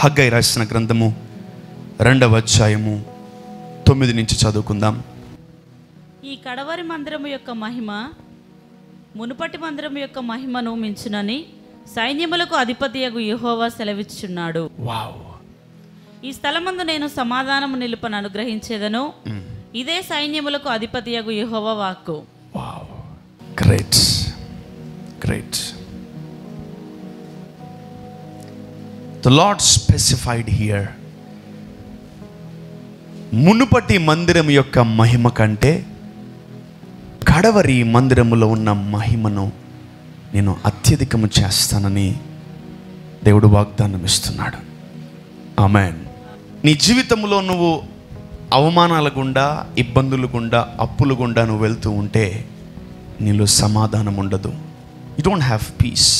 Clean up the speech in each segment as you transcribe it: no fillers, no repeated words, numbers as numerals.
Haggai రాసిన గ్రంథము 2వ అధ్యాయము 9 నుంచి చదువుకుందాం. ఈ కడవరి మందిరము యొక్క మహిమ మునుపటి మందిరము యొక్క మహిమను మించునని సైన్యములకు అధిపతియగు యెహోవా సెలవిచ్చుచున్నాడు. వావ్! ఈ స్థలమందు నేను సమాధానము నిలుపను అనుగ్రహించేదను. ఇదే సైన్యములకు అధిపతియగు యెహోవా వాక్కు. Wow! Great, great. The Lord specified here, మునుపటి మందిరం యొక్క మహిమ కంటే కడవరి మందిరములో ఉన్న మహిమను నేను అత్యధికము చేస్తానని దేవుడు వాగ్దానం ఇస్తున్నాడు. ఆమేన్. నీ జీవితంలో నువ్వు అవమానాల గుండా, ఇబ్బందుల గుండా, అప్పుల గుండా నువ్వు వెళ్తూ ఉంటే నీలో సమాధానం ఉండదు. You don't have peace.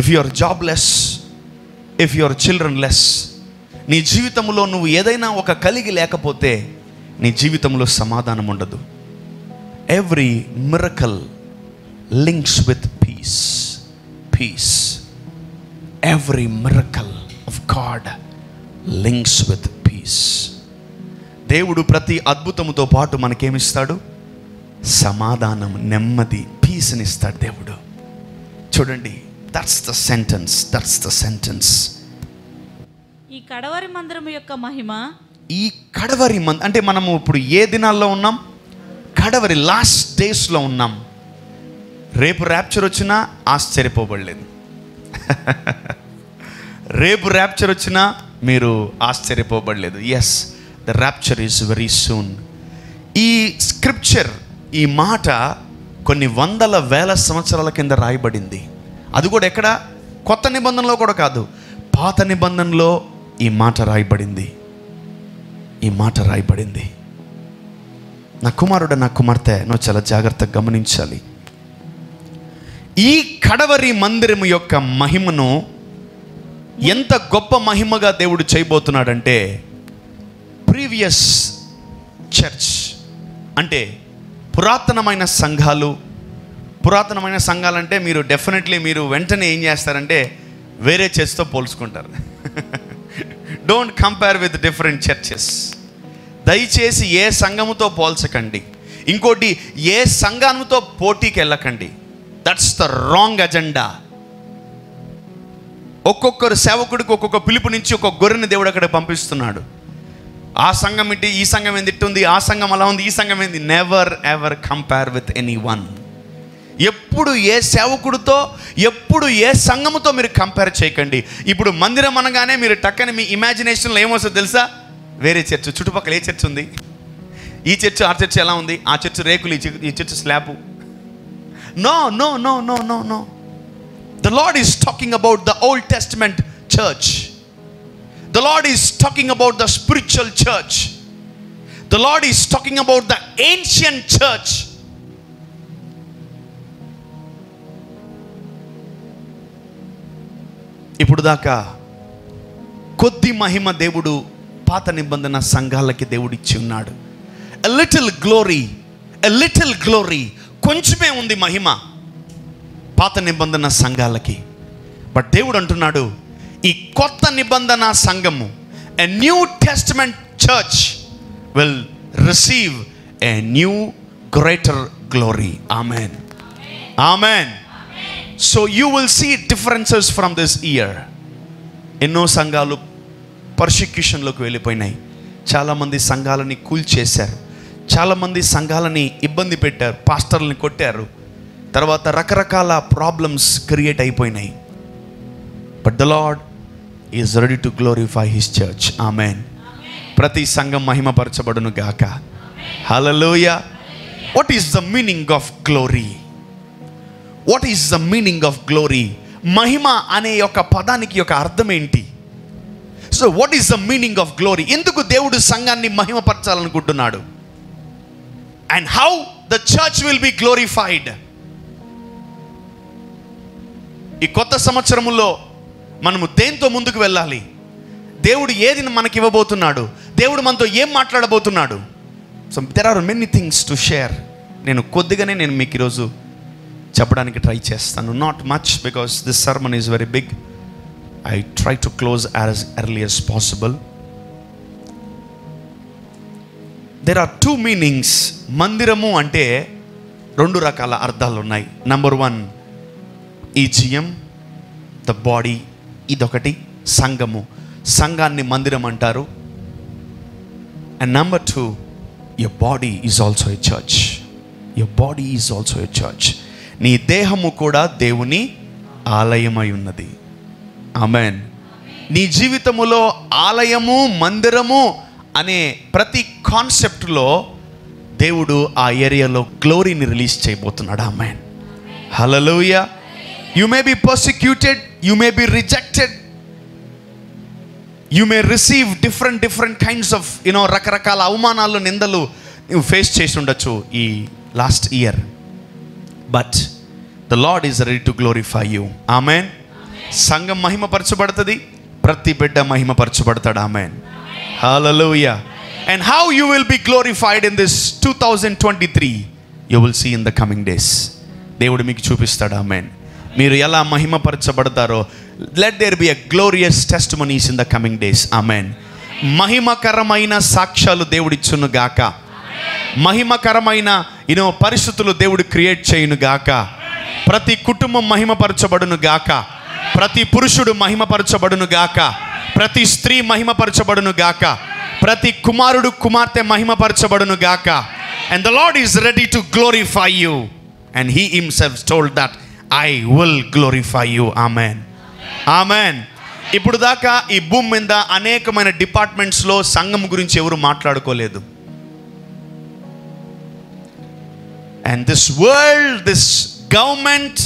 If you are jobless, if you are childrenless, నీ జీవితంలో నువ్వు ఏదైనా ఒక కలిగి లేకపోతే నీ జీవితంలో సమాధానం ఉండదు. Every miracle links with peace. Peace. Every miracle of God links with peace. దేవుడు ప్రతి అద్భుతముతో పాటు మనకేమిస్తాడు? సమాధానం, నెమ్మది, పీస్ని ఇస్తాడు దేవుడు. చూడండి, that's the sentence, that's the sentence. ఈ కడవరి మందిరము యొక్క మహిమ, ఈ కడవరి అంటే మనము ఇప్పుడు ఏ దినాల్లో ఉన్నాం? కడవరి లాస్ట్ డేస్లో ఉన్నాం. రేపు ర్యాప్చర్ వచ్చినా ఆశ్చర్యపోబడలేదు. రేపు ర్యాప్చర్ వచ్చినా మీరు ఆశ్చర్యపోబడలేదు. Yes, the rapture is very soon. ఈ స్క్రిప్చర్, ఈ మాట కొన్ని వందల వేల సంవత్సరాల కింద రాయబడింది. అది కూడా ఎక్కడ? కొత్త నిబంధనలో కూడా కాదు, పాత నిబంధనలో ఈ మాట రాయబడింది. ఈ మాట రాయబడింది. నా కుమారుడు, నా కుమార్తె, నువ్వు చాలా జాగ్రత్తగా గమనించాలి. ఈ కడవరి మందిరము యొక్క మహిమను ఎంత గొప్ప మహిమగా దేవుడు చేయబోతున్నాడంటే, ప్రీవియస్ చర్చ్ అంటే పురాతనమైన సంఘాలంటే మీరు డెఫినెట్లీ మీరు వెంటనే ఏం చేస్తారంటే వేరే చర్చ్తో పోల్చుకుంటారు. Don't compare with different churches. దయచేసి ఏ సంఘముతో పోల్చకండి. ఇంకోటి, ఏ సంఘముతో పోటీకి వెళ్ళకండి. That's the wrong agenda. ఒక్కొక్కరు సేవకుడికి ఒక్కొక్క పిలుపు నుంచి ఒక్కొక్క గొర్రెని దేవుడు అక్కడ పంపిస్తున్నాడు. ఆ సంఘం ఏంటి, ఈ సంఘం ఏంది ఇట్టుంది, ఆ సంఘం అలా ఉంది, ఈ సంఘం ఏంది. Never ever compare with any one. ఎప్పుడు ఏ సేవకుడితో, ఎప్పుడు ఏ సంఘముతో మీరు కంపేర్ చేయకండి. ఇప్పుడు మందిరం అనగానే మీరు టక్కని మీ ఇమాజినేషన్లో ఏమొస్తుందో తెలుసా? వేరే చర్చ్, చుట్టుపక్కల ఏ చర్చ్ ఉంది, ఈ చర్చ్ ఆ చర్చ్ ఎలా ఉంది, ఆ చర్చ్ రేకులు, ఈ church slab. No no no no no no. The Lord is talking about the Old Testament church. The Lord is talking about the spiritual church. The Lord is talking about the ancient church. ఇప్పుడు దాకా కొద్ది మహిమ దేవుడు పాత నిబంధన సంఘాలకి దేవుడు ఇచ్చి ఉన్నాడు. A little glory, కొంచెమే ఉంది మహిమ పాత నిబంధన సంఘాలకి. బట్ దేవుడు అంటున్నాడు, ఈ కొత్త నిబంధన సంఘము, a new testament church will receive a new greater glory. Amen. Amen. So you will see differences from this year. ఎన్నో సంఘాలు పర్సిక్యూషన్లోకి వెళ్ళిపోయినాయి. చాలామంది సంఘాలని కూల్చేశారు. చాలామంది సంఘాలని ఇబ్బంది పెట్టారు, పాస్టర్లని కొట్టారు. తర్వాత రకరకాల ప్రాబ్లమ్స్ క్రియేట్ అయిపోయినాయి. But the lord is ready to glorify his church. Amen. ప్రతి సంఘం మహిమపరచబడును గాక. Hallelujah. What is the meaning of glory? What is the meaning of glory? మహిమ అనే యొక్క పదానికి యొక్క అర్థం ఏంటి? So what is the meaning of glory? ఎందుకు దేవుడు సంఘాన్ని మహిమపరచాలనుకుంటున్నాడు? And how the church will be glorified? ఈ కొత్త సంవత్సరములో మనము దేంతో ముందుకు వెళ్ళాలి? దేవుడు ఏది మనకి ఇవ్వబోతున్నాడు? దేవుడు మనతో ఏం మాట్లాడబోతున్నాడు? So there are many things to share. నేను కొద్దిగానే మీకు ఈరోజు చెప్పడానికి ట్రై చేస్తాను. Not much, because this sermon is very big. I try to close as early as possible. There are two meanings. మందిరము అంటే రెండు రకాల అర్థాలు ఉన్నాయి. నంబర్ 1 ఈజియం, ద బాడీ, ఇదొకటి. సంఘము, సంఘాన్ని మందిరం అంటారు. And number 2, your body is also a church. Your body is also a church. నీ దేహము కూడా దేవుని ఆలయమై ఉన్నది. ఆమేన్. నీ జీవితములో ఆలయము, మందిరము అనే ప్రతి కాన్సెప్ట్లో దేవుడు ఆ ఏరియాలో గ్లోరీని రిలీజ్ చేయబోతున్నాడు. Amen. Hallelujah. You may be persecuted, you may be rejected, you may receive different kinds of రకరకాల అవమానాలు, నిందలు నువ్వు ఫేస్ చేసి ఉండొచ్చు ఈ last year. But the lord is ready to glorify you. Amen. సంఘం మహిమపరచబడుతుంది, ప్రతి బిడ్డ మహిమపరచబడతాడు. ఆమేన్. హల్లెలూయా. And how you will be glorified in this 2023, you will see in the coming days. దేవుడు మీకు చూపిస్తాడు. ఆమేన్. మీరు ఎలా మహిమపరచబడతారో, let there be a glorious testimonies in the coming days. ఆమేన్. మహిమకరమైన సాక్ష్యాలు దేవుడిచ్చును గాక. మహిమకరమైన పరిస్థితులు దేవుడు క్రియేట్ చేయును గాక. ప్రతి కుటుంబం మహిమపరచబడును గాక. ప్రతి పురుషుడు మహిమపరచబడును గాక. ప్రతి స్త్రీ మహిమపరచబడును గాక. ప్రతి కుమారుడు కుమార్తె మహిమపరచబడును గాక. And the Lord is ready to glorify you, and he himself told that I will glorify you. Amen. Amen. ఇప్పుడు దాకా ఈ భూమి మీద అనేకమైన డిపార్ట్మెంట్స్లో సంఘం గురించి ఎవరు మాట్లాడుకోలేదు. And this world, this government,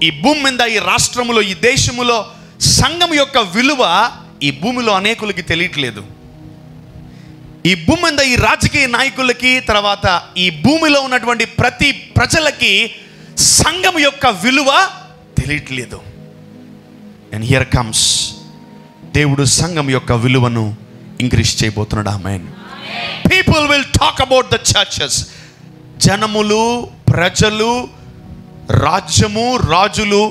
ఈ భూమి మీద, ఈ రాష్ట్రములో, ఈ దేశములో సంఘం యొక్క విలువ ఈ భూమిలో అనేకులకి తెలియట్లేదు. ఈ భూమి మీద ఈ రాజకీయ నాయకులకి, తర్వాత ఈ భూమిలో ఉన్నటువంటి ప్రతి ప్రజలకి సంఘం యొక్క విలువ తెలియట్లేదు. అండ్ హియర్ కమ్స్, దేవుడు సంఘం యొక్క విలువను ఇంక్రీజ్ చేయబోతున్నాడు. Amen. People will talk about the churches. జనములు, ప్రజలు, రాజ్యము, రాజులు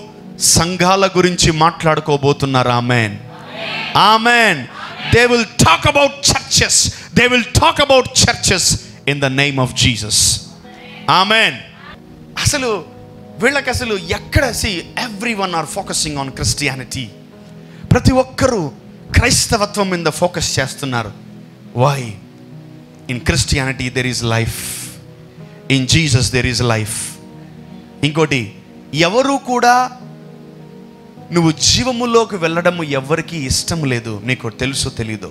సంఘాల గురించి మాట్లాడుకోబోతున్నారు. ఆమేన్. ఆమేన్. They will talk about churches. They will talk about churches in the name of Jesus. Amen. అసలు వీళ్ళకి అసలు ఎక్కడ everyone are focusing on Christianity. ప్రతి ఒక్కరూ క్రైస్తవత్వం మీద ఫోకస్ చేస్తున్నారు. Why? In Christianity there is life. In Jesus there is life. ఇంకోటి, ఎవరు కూడా నువ్వు జీవములోకి వెళ్ళడము ఎవరికి ఇష్టం లేదు. నీకు తెలుసో తెలీదో,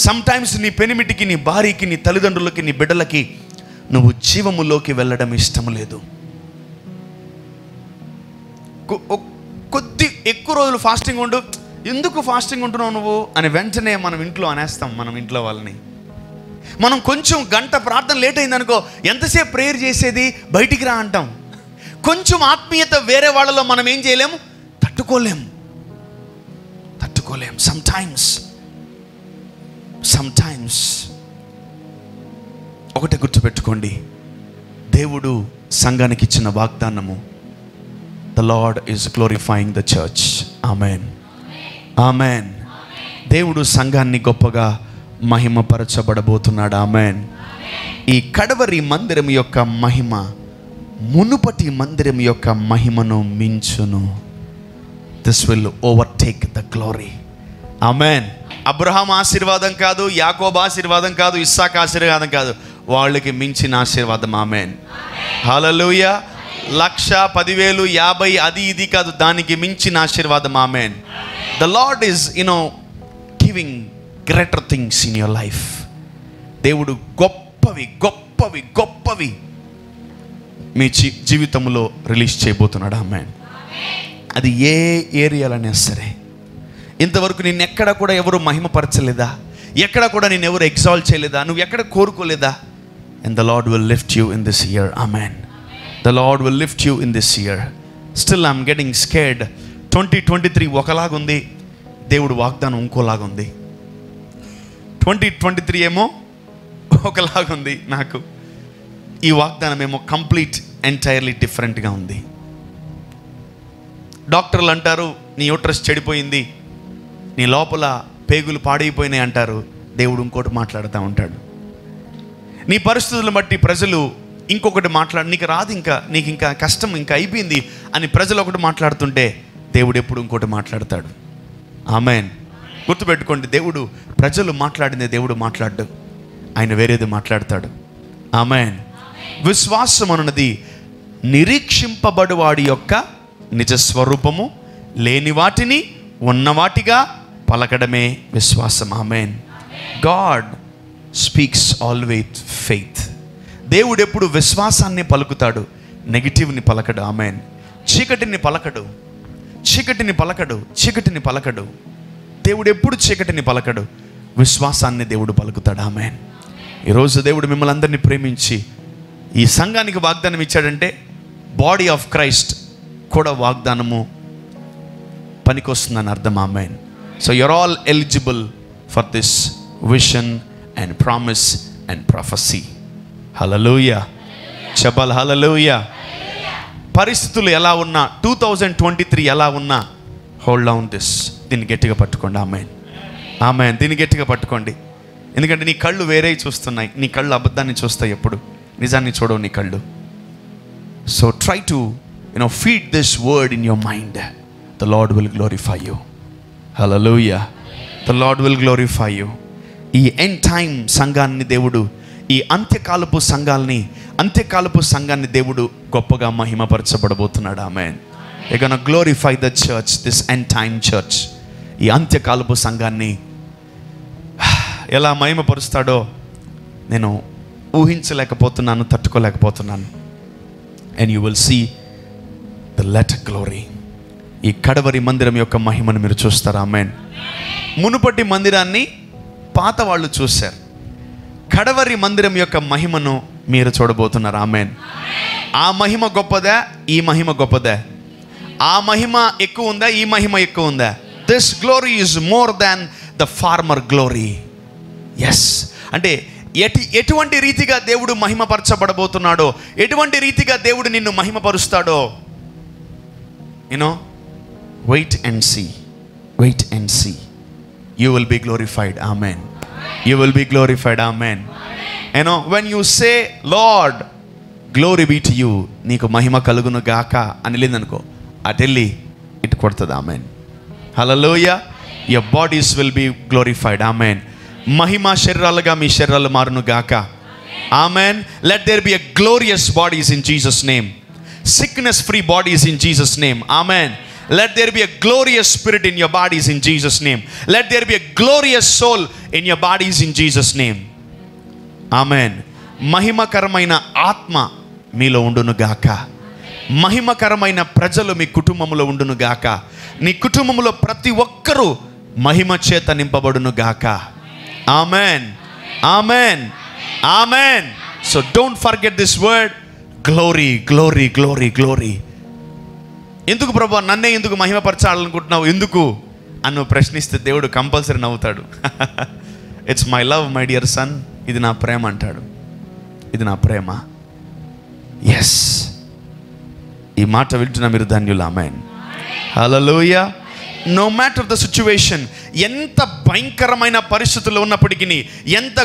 సమ్టైమ్స్ నీ పెనిమిటికి, నీ భార్యకి, నీ తల్లిదండ్రులకి, నీ బిడ్డలకి నువ్వు జీవములోకి వెళ్ళడం ఇష్టం లేదు. కొద్ది ఎక్కువ రోజులు ఫాస్టింగ్ ఉండు, ఎందుకు ఫాస్టింగ్ ఉంటున్నావు నువ్వు అని వెంటనే మనం ఇంట్లో అనేస్తాం. మనం ఇంట్లో వాళ్ళని, మనం కొంచెం గంట ప్రార్థన లేట్ అయిందనుకో, ఎంతసేపు ప్రేయర్ చేసేది, బయటికి రా అంటాం. కొంచెం ఆత్మీయత వేరే వాళ్ళలో మనం ఏం చేయలేము, తట్టుకోలేం. సమ్టైమ్స్ ఒకటే గుర్తుపెట్టుకోండి, దేవుడు సంఘానికి ఇచ్చిన వాగ్దానము, the lord is glorifying the church. Amen. Amen. దేవుడు సంఘాన్ని గొప్పగా మహిమపరచబడబోతున్నాడు. ఆమెన్. ఈ కడవరి మందిరం యొక్క మహిమ మునుపటి మందిరం యొక్క మహిమను మించును. This will overtake the glory. Amen. Abraham ఆశీర్వాదం కాదు, యాకోబు ఆశీర్వాదం కాదు, ఇస్సాకు ఆశీర్వాదం కాదు, వాళ్ళకి మించిన ఆశీర్వాదం. ఆమెన్. హల్లెలూయా. 1,00,000, 10,000, 50 అది ఇది కాదు, దానికి మించిన ఆశీర్వాదం. Amen. The lord is giving greater things in your life. దేవుడు గొప్పవి గొప్పవి గొప్పవి మీ జీవితంలో రిలీజ్ చేయబోతున్నాడు. ఆమేన్. అది ఏ ఏరియాలనే సరే. ఇంతవరకు నిన్ను ఎక్కడ కూడా ఎవరు మహిమపరచలేదా, ఎక్కడ కూడా నేను ఎవరు ఎగ్జాల్ట్ చేయలేదా, నువ్వు ఎక్కడ కోరుకోలేదా? And the lord will lift you in this year. Amen. The lord will lift you in this year. Still I'm getting scared. 2023 ఒకలాగుంది, దేవుడు వాగ్దానం ఇంకోలాగుంది. 2023 ఏమో ఒకలాగుంది, నాకు ఈ వాగ్దానం ఏమో ఎంటైర్లీ డిఫరెంట్గా ఉంది. డాక్టర్లు అంటారు నీ యూట్రస్ చెడిపోయింది, నీ లోపల పేగులు పాడైపోయినాయి అంటారు. దేవుడు ఇంకోటి మాట్లాడుతూ ఉంటాడు. నీ పరిస్థితులను బట్టి ప్రజలు ఇంకొకటి నీకు రాదు, నీకు ఇంకా కష్టం ఇంకా అయిపోయింది అని ప్రజలు ఒకటి మాట్లాడుతుంటే దేవుడు ఎప్పుడు ఇంకోటి మాట్లాడతాడు. ఆమేన్. గుర్తుపెట్టుకోండి, దేవుడు ప్రజలు మాట్లాడింది దేవుడు మాట్లాడు, ఆయన వేరేది మాట్లాడతాడు. ఆమేన్. విశ్వాసం అన్నది నిరీక్షింపబడు వాడి యొక్క నిజస్వరూపము, లేని వాటిని ఉన్నవాటిగా పలకడమే విశ్వాసం. Amen. God speaks always faith. దేవుడు ఎప్పుడు విశ్వాసాన్ని పలుకుతాడు, నెగిటివ్ని పలకడు. ఆమేన్. చీకటిని పలకడు, చీకటిని పలకడు, చీకటిని పలకడు. దేవుడు ఎప్పుడు చీకటిని పలకడు, విశ్వాసాన్ని దేవుడు పలుకుతాడు. ఆమేన్. ఈరోజు దేవుడు మిమ్మల్ని అందరినీ ప్రేమించి ఈ సంఘానికి వాగ్దానం ఇచ్చాడంటే బాడీ ఆఫ్ క్రైస్ట్ కూడా వాగ్దానము పనికొస్తుందని అర్థం. Amen. So you're all eligible for this vision and promise and prophecy. Hallelujah. చెప్పాలి హల్లెలూయా. పరిస్థితులు ఎలా ఉన్నా, 2023 ఎలా ఉన్నా, హోల్డ్ ఆన్ దిస్. దీన్ని గట్టిగా పట్టుకోండి. ఆమేన్. ఆమేన్. దీన్ని గట్టిగా పట్టుకోండి. ఎందుకంటే నీ కళ్ళు వేరే చూస్తున్నాయి. నీ కళ్ళు అబద్ధాన్ని చూస్తాయి, ఎప్పుడు నిజాన్ని చూడవు నీ కళ్ళు. So try to feed this word in your mind. The lord will glorify you. Hallelujah. The lord will glorify you. ఈ ఎండ్ టైమ్ సంఘాన్ని దేవుడు, ఈ అంత్యకాలపు సంఘాన్ని దేవుడు గొప్పగా మహిమపరచబడబోతున్నాడు. Amen. You gonna glorify the church, this end time church. ఈ అంత్యకాలపు సంఘాన్ని ఎలా మహిమపరుస్తాడో నేను ఊహించలేకపోతున్నాను, తట్టుకోలేకపోతున్నాను. And you will see the latter glory. ఈ కడవరి మందిరం యొక్క మహిమను మీరు చూస్తారు. ఆమేన్. మునుపటి మందిరాన్ని పాత వాళ్ళు చూశారు, కడవరి మందిరం యొక్క మహిమను మీరు చూడబోతున్నారు. ఆమేన్. ఆ మహిమ గొప్పదా, ఈ మహిమ గొప్పదా? ఆ మహిమ ఎక్కువ ఉందా, ఈ మహిమ ఎక్కువ ఉందా? This glory is more than the former glory. Yes. అంటే ఎటువంటి రీతిగా దేవుడు మహిమపరచబడబోతున్నాడో, ఎటువంటి రీతిగా దేవుడు నిన్ను మహిమపరుస్తాడో, wait and see. Wait and see. You will be glorified. Amen. You will be glorified. Amen. When you say, Lord, glory be to you, నీకు మహిమ కలుగును గాక అని లేదనుకో, అటెళ్ళి ఇటు కొడుతుంది. ఆమేన్. హల్లెలూయా. your bodies will be glorified. Amen. మహిమ శరీరాలుగా మీ శరీరాలు మారును గాక. Amen. Let there be a glorious bodies in Jesus name. Sickness free bodies in Jesus name. Amen. Let there be a glorious spirit in your bodies in Jesus name. Let there be a glorious soul in your bodies in Jesus name. Amen. మహిమకరమైన ఆత్మ మీలో ఉండును గాక. మహిమకరమైన ప్రజలు మీ కుటుంబంలో ఉండును గాక. నీ కుటుంబంలో ప్రతి ఒక్కరూ మహిమ చేత నింపబడును గాక. Amen. Amen. Amen. So don't forget this word. Glory, glory, glory, glory. ఎందుకు ప్రభు నన్నే ఎందుకు మహిమపరచాలనుకుంటున్నావు, ఎందుకు అని ప్రశ్నిస్తే దేవుడు కంపల్సరీ నవ్వుతాడు. It's my love my dear sun. ఇది నా ప్రేమ అంటాడు. ఇది నా ప్రేమ. ఎస్. ఈ మాట వింటున్నా మీరు ధన్యులు. ఆమేన్. హల్లెలూయా. నో మ్యాటర్ ద సిచ్యువేషన్, ఎంత భయంకరమైన పరిస్థితులు ఉన్నప్పటికీ, ఎంత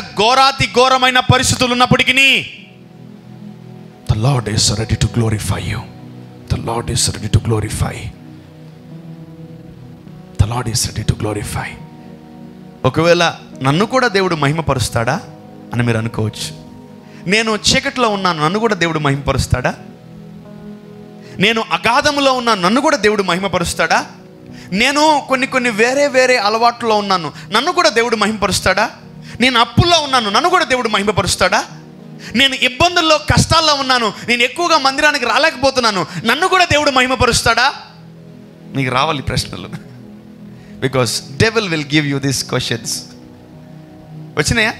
ఘోరమైన పరిస్థితులు ఉన్నప్పటికీ, the lord is ready to glorify you. The Lord is ready to glorify. The Lord is ready to glorify. ఒకవేళ నన్ను కూడా దేవుడు మహిమపరుస్తాడా అని మీరు అనుకోవచ్చు. నేను చీకట్లో ఉన్నాను, నన్ను కూడా దేవుడు మహిమపరుస్తాడా? నేను అగాధములో ఉన్నాను, నన్ను కూడా దేవుడు మహిమపరుస్తాడా? నేను కొన్ని వేరే అలవాట్లలో ఉన్నాను, నన్ను కూడా దేవుడు మహిమపరుస్తాడా? నేను అప్పుల్లో ఉన్నాను, నన్ను కూడా దేవుడు మహిమపరుస్తాడా? నేను ఇబ్బందుల్లో కష్టాల్లో ఉన్నాను, నేను ఎక్కువగా మందిరానికి రాలేకపోతున్నాను, నన్ను కూడా దేవుడు మహిమపరుస్తాడా? నీకు రావాలి ప్రశ్నలు. Because devil will give you these questions. వచ్చినాయా?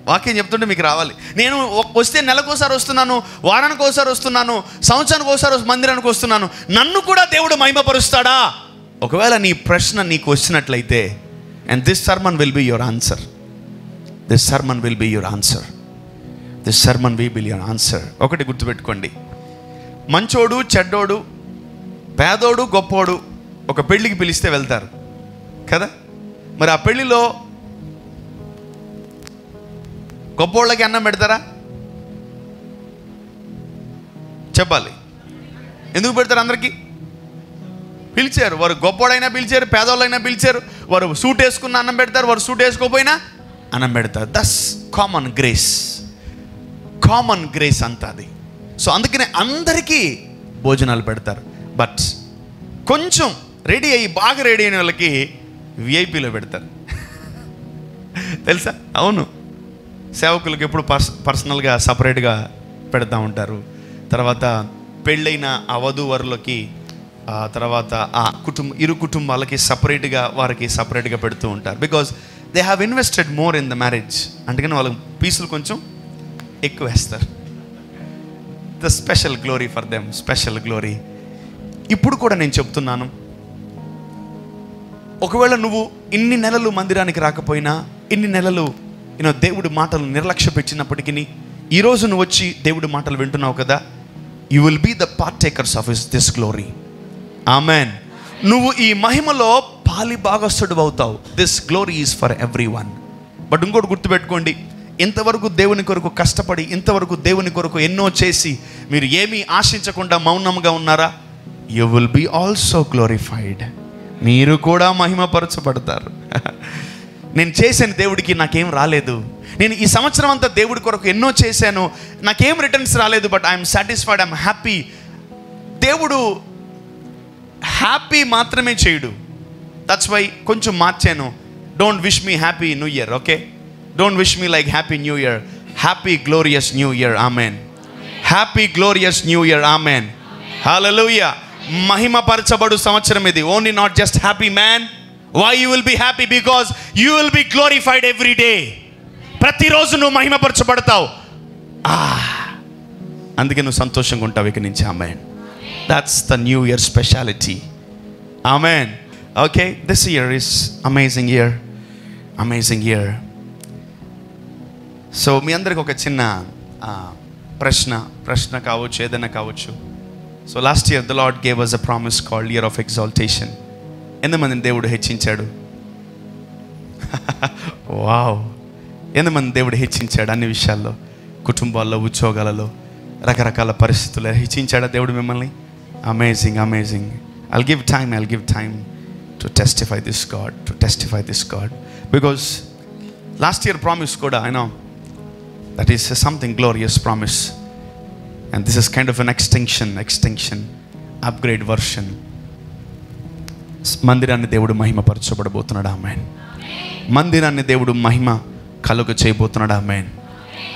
వాక్యం చెప్తుంటే మీకు రావాలి. నేను వస్తే నెలకోసారి వస్తున్నాను, వారానికి ఒకసారి వస్తున్నాను, సంవత్సరానికి ఒకసారి మందిరానికి వస్తున్నాను, నన్ను కూడా దేవుడు మహిమపరుస్తాడా? ఒకవేళ నీ ప్రశ్న నీకు వచ్చినట్లయితే, and this sermon will be your answer. This sermon will be your answer. This sermon will be your answer. ఒకటి గుర్తుపెట్టుకోండి, మంచోడు చెడ్డోడు, పేదోడు గొప్పోడు ఒక పెళ్ళికి పిలిస్తే వెళ్తారు కదా. మరి ఆ పెళ్ళిలో గొప్పోళ్ళకి అన్నం పెడతారా? చెప్పాలి. ఎందుకు పెడతారు? అందరికీ పిలిచారు. వారు గొప్పోడైనా పిలిచారు, పేదవాళ్ళైనా పిలిచారు. వారు సూట్ వేసుకున్న అన్నం పెడతారు, వారు సూట్ వేసుకోపోయినా అన్నం పెడతారు. దస్ కామన్ గ్రేస్ అంతా అది. సో అందుకనే అందరికీ భోజనాలు పెడతారు. బట్ కొంచెం బాగా రెడీ అయిన వాళ్ళకి విఐపీలో పెడతారు. తెలుసా? అవును. సేవకులకు ఎప్పుడు పర్సనల్గా సపరేట్గా పెడతా ఉంటారు. తర్వాత పెళ్ళైన ఆ వధూవరులకి, తర్వాత ఆ ఇరు కుటుంబాలకి వారికి సపరేట్గా పెడుతూ ఉంటారు. Because they have invested more in the marriage. అందుకని వాళ్ళకి పీసులు కొంచెం ఎక్కువ వేస్తారు. The special glory for them, special glory. ఇప్పుడు కూడా నేను చెప్తున్నాను, ఒకవేళ నువ్వు ఇన్ని నెలలు మందిరానికి రాకపోయినా, ఇన్ని నెలలు దేవుడి మాటలు నిర్లక్ష్య పెట్టినప్పటికీ, ఈరోజు నువ్వు వచ్చి దేవుడి మాటలు వింటున్నావు కదా, you will be the partakers of this glory. Amen. నువ్వు ఈ మహిమలో పాలి భాగస్థుడు అవుతావు. This glory is for everyone. But ఇంకోటి గుర్తుపెట్టుకోండి, ఇంతవరకు దేవుని కొరకు కష్టపడి, ఇంతవరకు దేవుని కొరకు ఎన్నో చేసి మీరు ఏమీ ఆశించకుండా మౌనంగా ఉన్నారా? You will be also glorified. మీరు కూడా మహిమపరచబడతారు. నేను చేసిన దేవుడికి నాకేం రాలేదు, నేను ఈ సంవత్సరం అంతా దేవుడి కొరకు ఎన్నో చేశాను, నాకేం రిటర్న్స్ రాలేదు, but I'm satisfied, I'm happy. దేవుడు హ్యాపీ మాత్రమే చేయడు. దట్స్ వై కొంచెం మార్చాను. Don't wish me happy new year, okay? Don't wish me like happy new year. Happy glorious new year. Amen. Happy glorious new year. Amen. Hallelujah. మహిమపరచబడు సంవత్సరం ఇది. Only not just happy man. Why you will be happy? Because you will be glorified every day. ప్రతిరోజు నువ్వు మహిమపరచబడతావు. అందుకే నువ్వు సంతోషంగా ఉంటావు ఇక నుంచి. Amen. That's the New Year speciality. Amen. Okay, this year is amazing year. Amazing year. So మీ అందరికి ఒక చిన్న ప్రశ్న కావచ్చు, ఏదైనా కావచ్చు. So last year the Lord gave us a promise called year of exaltation. ఎంతమందిని దేవుడు హెచ్చించాడు? వావ్. ఎంతమంది దేవుడు హెచ్చించాడు? అన్ని విషయాల్లో, కుటుంబాల్లో, ఉద్యోగాలలో, రకరకాల పరిస్థితుల్లో హెచ్చించాడా దేవుడు మిమ్మల్ని? Amazing, amazing. I'll give time to testify this God, because last year promise kuda, I know that is something glorious promise, and this is kind of an extension, upgrade version. మందిరాన్ని దేవుడు మహిమ పరచబడబోతున్నాడు. ఆమేన్. మందిరాన్ని దేవుడు మహిమ కలుగ చేయబోతున్నాడు. ఆమేన్.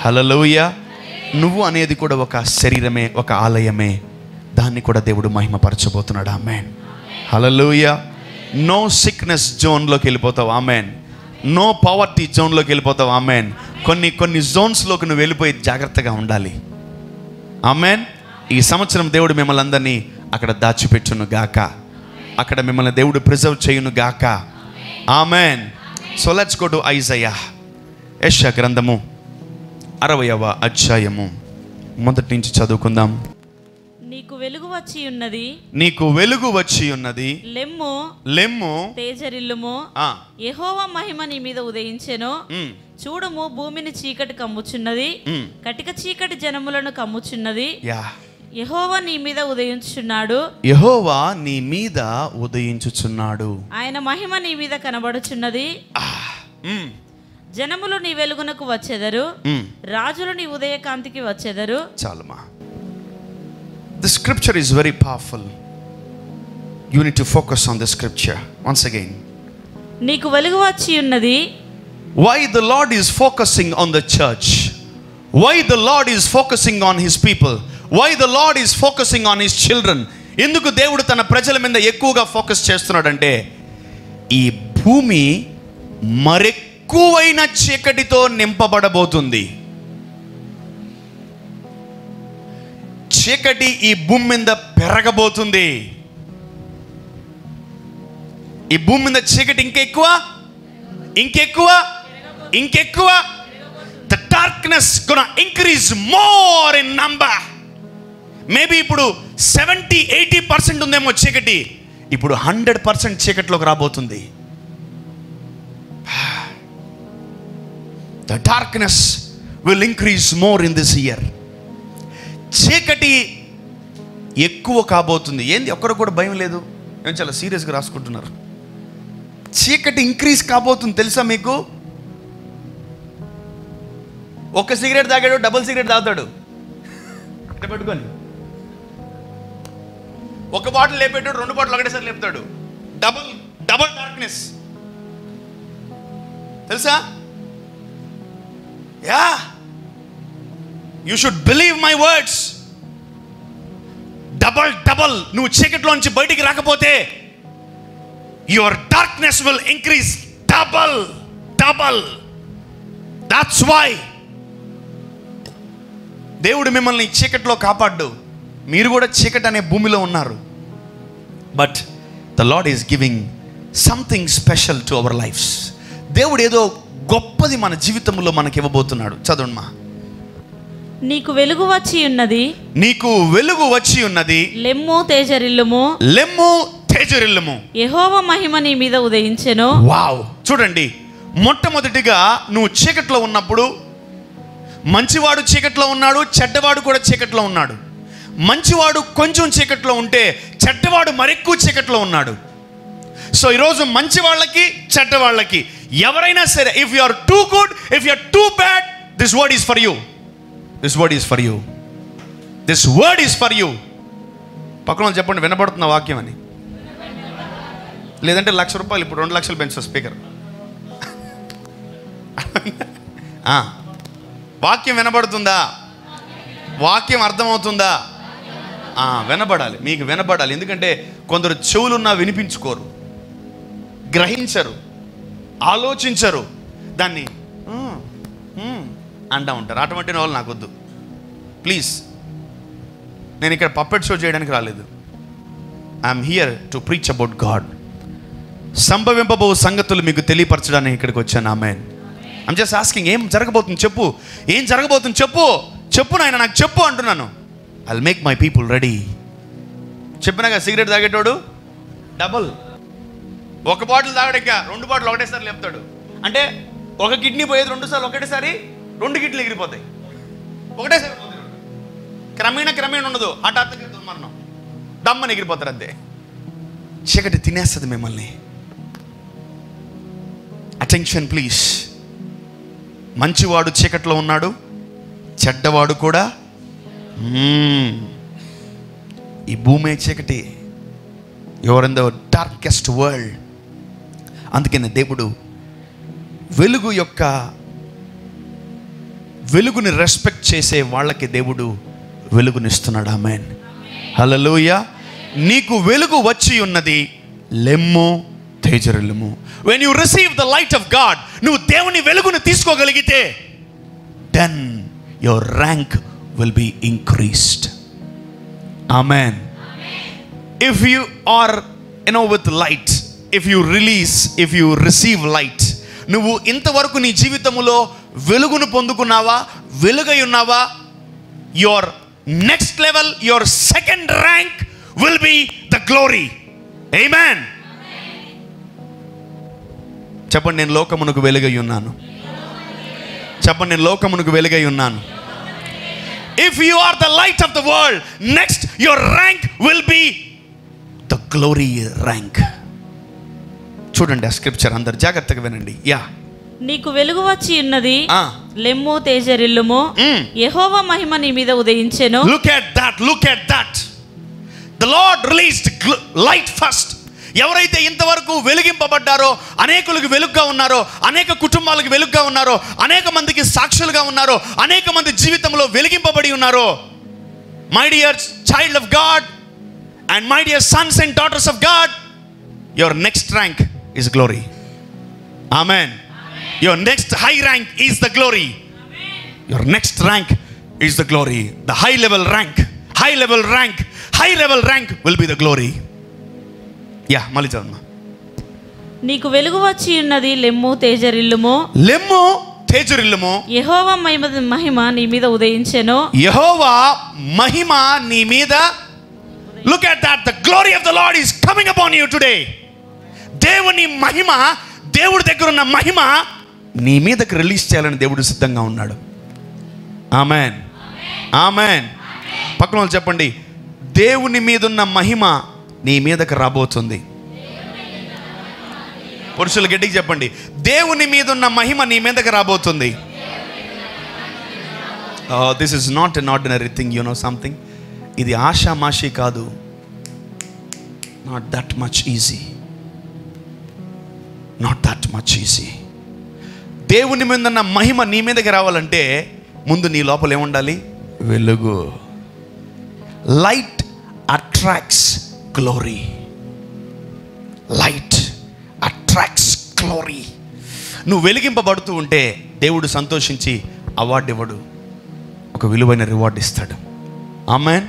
హల్లెలూయా. నువ్వు అనేది కూడా ఒక శరీరమే, ఒక ఆలయమే. దాన్ని కూడా దేవుడు మహిమపరచబోతున్నాడు. ఆమేన్. హల్లెలూయా. నో సిక్నెస్ జోన్లోకి వెళ్ళిపోతావు. ఆమేన్. నో పవర్టీ జోన్లోకి వెళ్ళిపోతావు. ఆమేన్. కొన్ని జోన్స్లోకి నువ్వు వెళ్ళిపోయి జాగ్రత్తగా ఉండాలి. ఆమేన్. ఈ సంవత్సరం దేవుడు మిమ్మల్ని అందరినీ అక్కడ దాచిపెట్టును గాక, అక్కడ మిమ్మల్ని దేవుడు ప్రిజర్వ్ చేయును గాక. Amen. So let's go to Isaiah. యెషయా గ్రంథము 60వ అధ్యాయము మొదటి నుంచి చదువుకుందాం. నీకు వెలుగు వచ్చి ఉన్నది, లెమ్ము తేజరిల్లుము, యెహోవా మహిమ నీ మీద ఉదయించెను. చూడుము, భూమిని చీకటి కమ్ముచున్నది, కటిక చీకటి జనములను కమ్ముచున్నది. యెహోవా నీ మీద ఉదయించుచున్నాడు, యెహోవా నీ మీద ఉదయించుచున్నాడు. ఆయన మహిమ నీ మీద కనబడుచున్నది. జనములు నీ వెలుగునకు వచ్చెదరు, రాజులు నీ ఉదయకాంతికి వచ్చెదరు. చాలుమా. The scripture is very powerful. You need to focus on the scripture once again. నీకు వెలుగు వచ్చి ఉన్నది. Why the Lord is focusing on the church? Why the Lord is focusing on his people? Why the Lord is focusing on his children? ఎందుకు దేవుడు తన ప్రజల మీద ఎక్కువగా ఫోకస్ చేస్తున్నాడంటే, ఈ భూమి మరెక్కువైన చీకటితో నింపబడబోతుంది. చీకటి ఈ భూమి మీద పెరగబోతుంది. ఈ భూమి మీద చీకటి ఇంకెక్కువ. The darkness gonna increase more in number. Maybe ఇప్పుడు 70-80% ఉందేమో చీకటి. ఇప్పుడు 100% చీకట్లోకి రాబోతుంది. The darkness will increase more in this year. చీకటి ఎక్కువ కాబోతుంది. ఏంది ఒక్కరు కూడా భయం లేదు, నేను చాలా సీరియస్గా రాసుకుంటున్నారు. చీకటి ఇంక్రీజ్ కాబోతుంది తెలుసా మీకు? ఒక సిగరెట్ తాగాడు, డబుల్ సిగరెట్ తాగుతాడు ఇట్లా పెట్టుకొని. ఒక బాటిల్ లేపేటాడు, 2 బాటిల్ ఒకటేసారి లేపుతాడు. డబుల్ డార్క్నెస్ తెలుసా? Yeah, you should believe my words. Double నువ్వు చీకట్లోంచి బయటికి రాకపోతే your darkness will increase double. That's why దేవుడు మిమ్మల్ని చీకట్లో కాపాడు. మీరు కూడా చీకటి అనే భూమిలో ఉన్నారు. But the lord is giving something special to our lifes. దేవుడు ఏదో గొప్పది మన జీవితంలో మనకి ఇవ్వబోతున్నాడు. చదవండి మా. నీకు వెలుగు వచ్చి ఉన్నది, నీకు వెలుగు వచ్చి ఉన్నది. లెమ్ము తేజరిల్లుము, యెహోవా మహిమ నీ మీద ఉదయించెను. వావ్, చూడండి, మొట్టమొదటిగా నువ్వు చీకట్లో ఉన్నప్పుడు మంచివాడు చీకట్లో ఉన్నాడు, చెడ్డవాడు కూడా చీకట్లో ఉన్నాడు. మంచివాడు కొంచెం చీకట్లో ఉంటే చెడ్డవాడు మరెక్కువ చీకట్లో ఉన్నాడు. సో ఈరోజు మంచి వాళ్ళకి చెడ్డ వాళ్ళకి ఎవరైనా సరే, if you are too good, if you are too bad, this word is for you. This word is for you. This word is for you. పక్కన చెప్పండి, వినపడుతున్న వాక్యం అని. లేదంటే ₹1,00,000 ఇప్పుడు 2 లక్షలు పెంచు స్పీకర్. వాక్యం వినబడుతుందా? వాక్యం అర్థమవుతుందా? వినబడాలి, మీకు వినబడాలి. ఎందుకంటే కొందరు చెవులున్నా వినిపించుకోరు, గ్రహించరు, ఆలోచించరు, దాన్ని అంటూ ఉంటారు. అటువంటి వాళ్ళు నాకు వద్దు ప్లీజ్. నేను ఇక్కడ పప్పెట్ షో చేయడానికి రాలేదు. I'm here to preach about God. సంభవింపబో సంగతులు మీకు తెలియపరచడానికి ఇక్కడికి వచ్చాను. ఆమేన్. ఐమ్ జస్ట్ ఆస్కింగ్, ఏం జరగబోతుంది చెప్పు, ఏం జరగబోతుంది చెప్పు నాయన, నాకు చెప్పు అంటున్నాను. I'll make my people ready. చెప్పినాక సిగరెట్ తాగేటోడు డబుల్, ఒక బాటిల్ తాగడాక 2 బాటిల్ ఒకటేసారి లేపుతాడు. అంటే ఒక కిడ్నీ పోయేది 2 సార్లు ఒకటేసారి, 2 కిడ్నీలు ఎగిరిపోతాయి ఒకటేసారి. క్రమేణ ఉండదు, హఠాత్తుగా దుర్మరణం, దమ్మని ఎగిరిపోతారు అంతే. చీకటి తినేస్తుంది మిమ్మల్ని. Attention please. మంచివాడు చీకట్లో ఉన్నాడు, చెడ్డవాడు కూడా. ఈ భూమి చీకటి. Your in the darkest world. అందుకనే దేవుడు వెలుగుని రెస్పెక్ట్ చేసే వాళ్ళకి దేవుడు వెలుగునిస్తున్నాడు. ఆమేన్. హల్లెలూయా. నీకు వెలుగు వచ్చి ఉన్నది, లెమ్ము తేజరిల్లుము. when you receive the light of God, నువ్వు దేవుని వెలుగును తీసుకోగలిగితే, then your rank will be increased. Amen. If you are with light, if you receive light, నువ్వు ఇంతవరకు నీ జీవితంలో వెలుగును పొందుకున్నావా, వెలుగై ఉన్నావా, your next level, your second rank will be the glory. Amen. చెప్పండి, నేను లోకమునకు వెలుగై ఉన్నాను. చెప్పండి, నేను లోకమునకు వెలుగై ఉన్నాను. If you are the light of the world, next your rank will be the glory rank. చూడండి ఆ స్క్రిప్చర్, అందరు జాగ్రత్తగా వినండి. నీకు వెలుగు వచ్చి ఉన్నది, లెమ్ము తేజరిల్లుము, యెహోవా మహిమ నీ మీద ఉదయించెను. Look at that. The Lord released light first. ఎవరైతే ఇంతవరకు వెలిగింపబడ్డారో, అనేకులకు వెలుగుగా ఉన్నారో, అనేక కుటుంబాలకు వెలుగుగా ఉన్నారో, అనేక మందికి సాక్షులుగా ఉన్నారో, అనేక మంది జీవితంలో వెలిగింపబడి ఉన్నారో, my dear child of God and my dear Sons and daughters of God, your next rank is glory. Amen. Your next high rank is the glory. Your next rank is the glory. The high level rank will be the glory. మళ్ళీ చదమ్మా. నీకు వెలుగు వచ్చి ఉన్నది, లెమ్ము తేజరిల్లుము, యెహోవా మహిమ నీ మీద ఉదయించెను. యెహోవా మహిమ నీ మీద look at that, the glory of the lord is coming upon you today. దేవుని మహిమ, దేవుడి దగ్గర ఉన్న మహిమ నీ మీదకి రిలీజ్ చేయాలని దేవుడు సిద్ధంగా ఉన్నాడు. Amen, amen. పక్కన వాళ్ళు చెప్పండి, దేవుని మీద ఉన్న మహిమ నీ మీదకి రాబోతుంది. పురుషులు గట్టిగా చెప్పండి, దేవుని మీద ఉన్న మహిమ నీ మీదకి రాబోతుంది. This is not an ordinary thing, you know something. ఇది ఆషామాషి కాదు, not that much easy, not that much easy. దేవుని మీద ఉన్న మహిమ నీ మీదకి రావాలంటే ముందు నీ లోపల ఏముండాలి? వెలుగు. Light attracts glory. Light attracts glory. నువ్వు వెలిగింపబడుతూ ఉంటే దేవుడు సంతోషించి అవార్డు ఇవ్వడు, ఒక విలువైన రివార్డ్ ఇస్తాడు. Amen.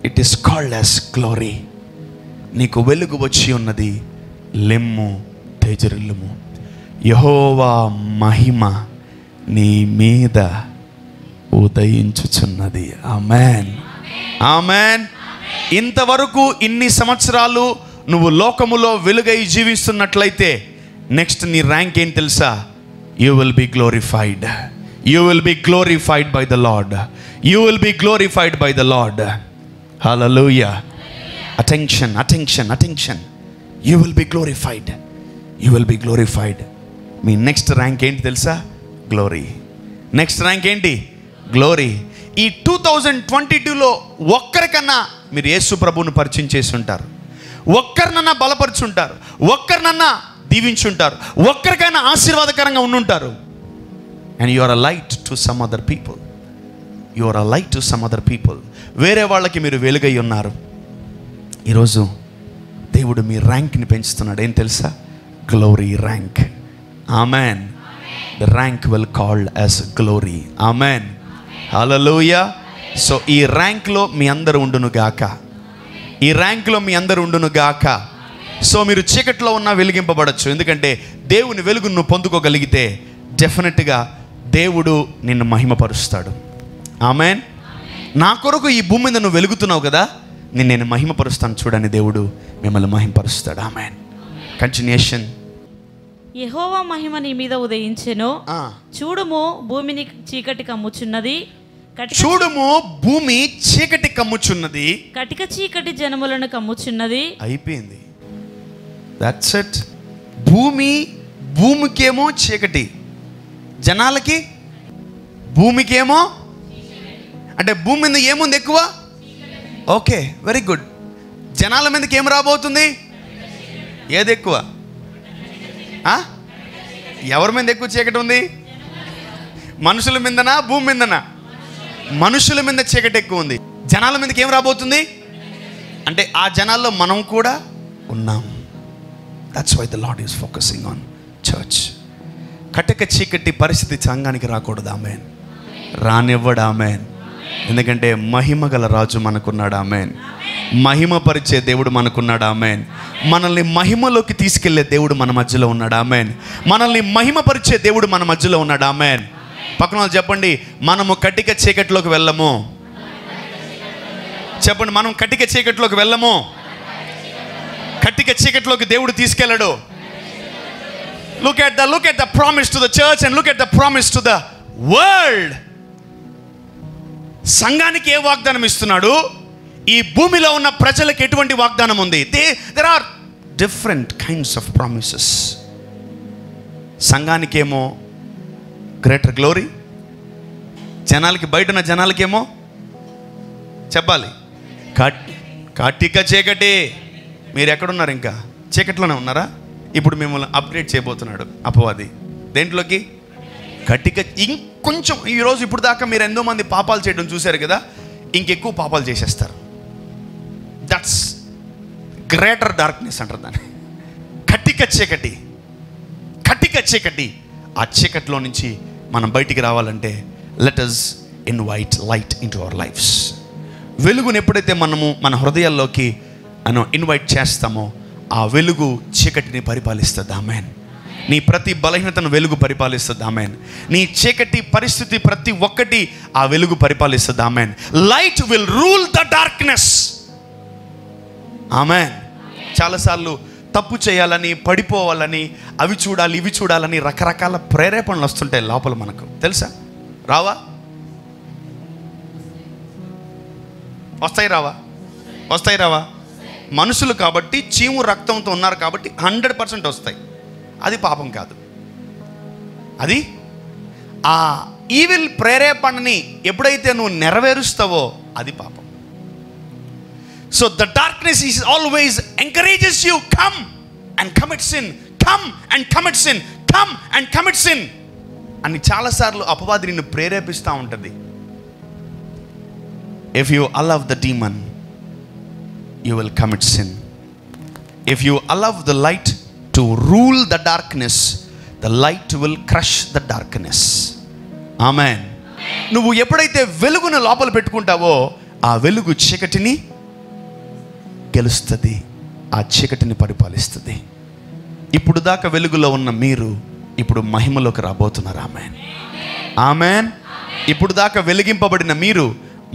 It is called as glory. నీకు వెలుగు వచ్చి ఉన్నది, లెమ్ము, తేజరిల్లుము. యెహోవా మహిమ నీ మీద ఉదయించుచున్నది. Amen, amen. ఇంతవరకు ఇన్ని సంవత్సరాలు నువ్వు లోకములో వెలుగై జీవిస్తున్నట్లయితే నెక్స్ట్ నీ ర్యాంక్ ఏం తెలుసా? You will be glorified. You will be glorified by the lord. You will be glorified by the lord. Hallelujah. Attention, attention, attention. You will be glorified. You will be glorified. Me next rank ఏంటి తెలుసా? Glory. Next rank ఏంటి? Glory. ఈ 2022లో ఒక్కరికన్నా మీరు యేసు ప్రభువును పరిచయం చేసి ఉంటారు, ఒక్కరినన్నా బలపరుచుంటారు, ఒక్కరినన్నా దీవించుంటారు, ఒక్కరికైనా ఆశీర్వాదకరంగా ఉండుంటారు. And you are a light to some other people. You are a light to some other people. వేరే వాళ్ళకి మీరు వెలుగై ఉన్నారు. ఈరోజు దేవుడు మీ ర్యాంక్ని పెంచుతున్నాడు. ఏం తెలుసా? Glory rank. Amen. The rank will called as glory. Amen. Hallelujah. So ఈ ర్యాంక్లో మీ అందరూ ఉండును గాక. ఈ ర్యాంక్లో మీ అందరూ ఉండును గాక. సో మీరు చీకట్లో ఉన్నా వెలిగింపబడచ్చు. ఎందుకంటే దేవుని వెలుగును నువ్వు పొందుకోగలిగితే డెఫినెట్గా దేవుడు నిన్ను మహిమపరుస్తాడు. ఆమెన్. నా కొరకు ఈ భూమి మీద నువ్వు వెలుగుతున్నావు కదా, నేను మహిమపరుస్తాను చూడని దేవుడు మిమ్మల్ని మహిమపరుస్తాడు. ఆమెన్. కంటిన్యూషన్. యెహోవా మహిమ నీ మీద ఉదయించెను. చూడుము భూమిని చీకటి కమ్ముచున్నది. చూడుము భూమి చీకటి కమ్ముచున్నది. కటిక చీకటి జనములను కమ్ముచున్నది. అయిపోయింది. That's it. భూమికేమో చీకటి, జనాలకి భూమికేమో, అంటే భూమి మీద ఏముంది ఎక్కువ? Okay, very good. జనాల మీదకి ఏం రాబోతుంది? ఏది ఎక్కువ? ఎవరి మీద ఎక్కువ చీకటి ఉంది? మనుషుల మీదనా, భూమి మీదనా? మనుషుల మీద చీకటి ఎక్కువ ఉంది. జనాల మీదకి ఏం రాబోతుంది? అంటే ఆ జనాల్లో మనం కూడా ఉన్నాం. That's why the lord is focusing on church. కటక చీకటి పరిస్థితి సంఘానికి రాకూడదు. ఆమెన్. రానివ్వడు. ఆమెన్. ఎందుకంటే మహిమ గల రాజు మనకున్నాడు. ఆమెన్. మహిమ పరిచే దేవుడు మనకున్నాడు. ఆమెన్. మనల్ని మహిమలోకి తీసుకెళ్లే దేవుడు మన మధ్యలో ఉన్నాడు. ఆమెన్. మనల్ని మహిమ పరిచే దేవుడు మన మధ్యలో ఉన్నాడు. ఆమెన్. పక్కన వాళ్ళు చెప్పండి, మనము కటిక చీకటిలోకి వెళ్ళము. చెప్పండి, మనం కటిక చీకటిలోకి వెళ్ళము. కటిక చీకటిలోకి దేవుడు తీసుకెళ్ళడు. Look at the promise to the church and look at the promise to the world. సంఘానికి ఏ వాగ్దానం ఇస్తున్నాడు? ఈ భూమిలో ఉన్న ప్రజలకు ఎటువంటి వాగ్దానం ఉంది? There are different kinds of promises. సంఘానికేమో గ్రేటర్ గ్లోరీ, జనాలకి బయట ఉన్న జనాలకేమో చెప్పాలి కటిక చీకటి. మీరు ఎక్కడున్నారు? ఇంకా చీకట్లోనే ఉన్నారా? ఇప్పుడు మిమ్మల్ని అప్గ్రేడ్ చేయబోతున్నాడు అపవాది. దేంట్లోకి? కటిక. ఇంకొంచెం ఈరోజు ఇప్పుడు దాకా మీరు ఎంతో మంది పాపాలు చేయడం చూశారు కదా, ఇంకెక్కువ పాపాలు చేసేస్తారు. దట్స్ గ్రేటర్ డార్క్నెస్ అంటారు దాన్ని. కటిక చీకటి, కటిక చీకటి. ఆ చీకటిలో నుంచి మనం బయటికి రావాలంటే let us invite light into our lifes. వెలుగును ఎప్పుడైతే మనము మన హృదయాల్లోకి ఇన్వైట్ చేస్తామో ఆ వెలుగు చీకటిని పరిపాలిస్తుంది. ఆమెన్. నీ ప్రతి బలహీనతను వెలుగు పరిపాలిస్తుంది. ఆమెన్. నీ చీకటి పరిస్థితి ప్రతి ఒక్కటి ఆ వెలుగు పరిపాలిస్తుంది. Amen. Light will rule the darkness. Amen. చాలాసార్లు తప్పు చేయాలని, పడిపోవాలని, అవి చూడాలి ఇవి చూడాలని రకరకాల ప్రేరేపణలు వస్తుంటాయి లోపల మనకు, తెలుసా? రావా? వస్తాయి రావా? మనుషులు కాబట్టి, చీము రక్తంతో ఉన్నారు కాబట్టి 100% వస్తాయి. అది పాపం కాదు. అది ఆ ఈవిల్ ప్రేరేపణని ఎప్పుడైతే నువ్వు నెరవేరుస్తావో అది పాపం. So the darkness is always encourages you, come and commit sin, come and commit sin, come and commit sin అని చాలాసార్లు అపవాది నిన్ను ప్రేరేపిస్తూ ఉంటుంది. If you allow the demon, you will commit sin. If you allow the light to rule the darkness, the light will crush the darkness. Amen. నువ్వు ఎప్పుడైతే వెలుగును లోపల పెట్టుకుంటావో ఆ వెలుగు చీకటిని గెలుస్తుంది, ఆ చీకటిని పరిపాలిస్తుంది. ఇప్పుడు దాకా వెలుగులో ఉన్న మీరు ఇప్పుడు మహిమలోకి రాబోతున్నారు. ఆమేన్, ఆమేన్. ఇప్పుడు దాకా వెలిగింపబడిన మీరు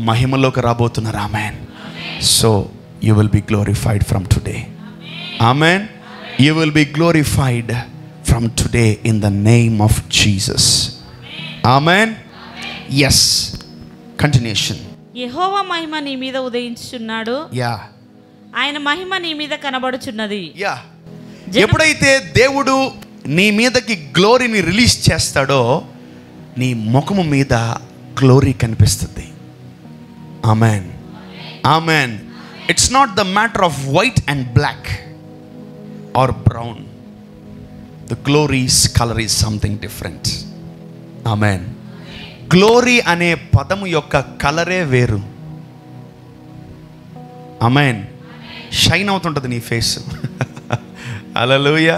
మహిమలోకి రాబోతున్నారు. ఆమేన్. So you will be glorified from today. ఆమేన్. You will be glorified from today in the name of Jesus. ఆమేన్. Yes, continuation. యెహోవా మహిమ నీ మీద ఉదయించుచున్నాడు. యా, ఆయన మహిమ నీ మీద కనబడుచున్నది. యా. ఎప్పుడైతే దేవుడు నీ మీదకి గ్లోరీని రిలీజ్ చేస్తాడో నీ ముఖము మీద గ్లోరీ కనిపిస్తుంది. ఆమేన్, ఆమేన్. It's not the matter of white and black or brown. The glory's colour is something different. ఆమేన్. గ్లోరీ అనే పదము యొక్క కలరే వేరు. ఆమేన్. షైన్ అవుతుంటుంది నీ ఫేస్. హల్లెలూయా.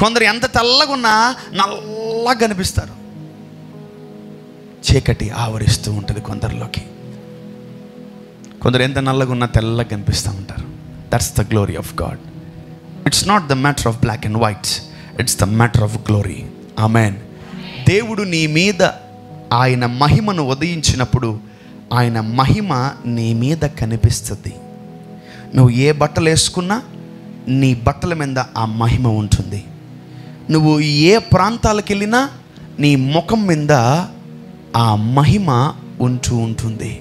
కొందరు ఎంత తెల్లగా ఉన్నా నల్లగా కనిపిస్తారు. చీకటి ఆవరిస్తూ ఉంటుంది కొందరిలోకి. కొందరు ఎంత నల్లగా ఉన్నా తెల్లగా కనిపిస్తూ ఉంటారు. That's the glory of God. It's not the matter of black and white, it's the matter of glory. ఆమేన్. దేవుడు నీ మీద ఆయన మహిమను ఉదయించినప్పుడు ఆయన మహిమ నీ మీద కనిపిస్తుంది. నువ్వు ఏ బట్టలు వేసుకున్నా నీ బట్టల మీద ఆ మహిమ ఉంటుంది. నువ్వు ఏ ప్రాంతాలకు వెళ్ళినా నీ ముఖం మీద ఆ మహిమ ఉంటూ ఉంటుంది.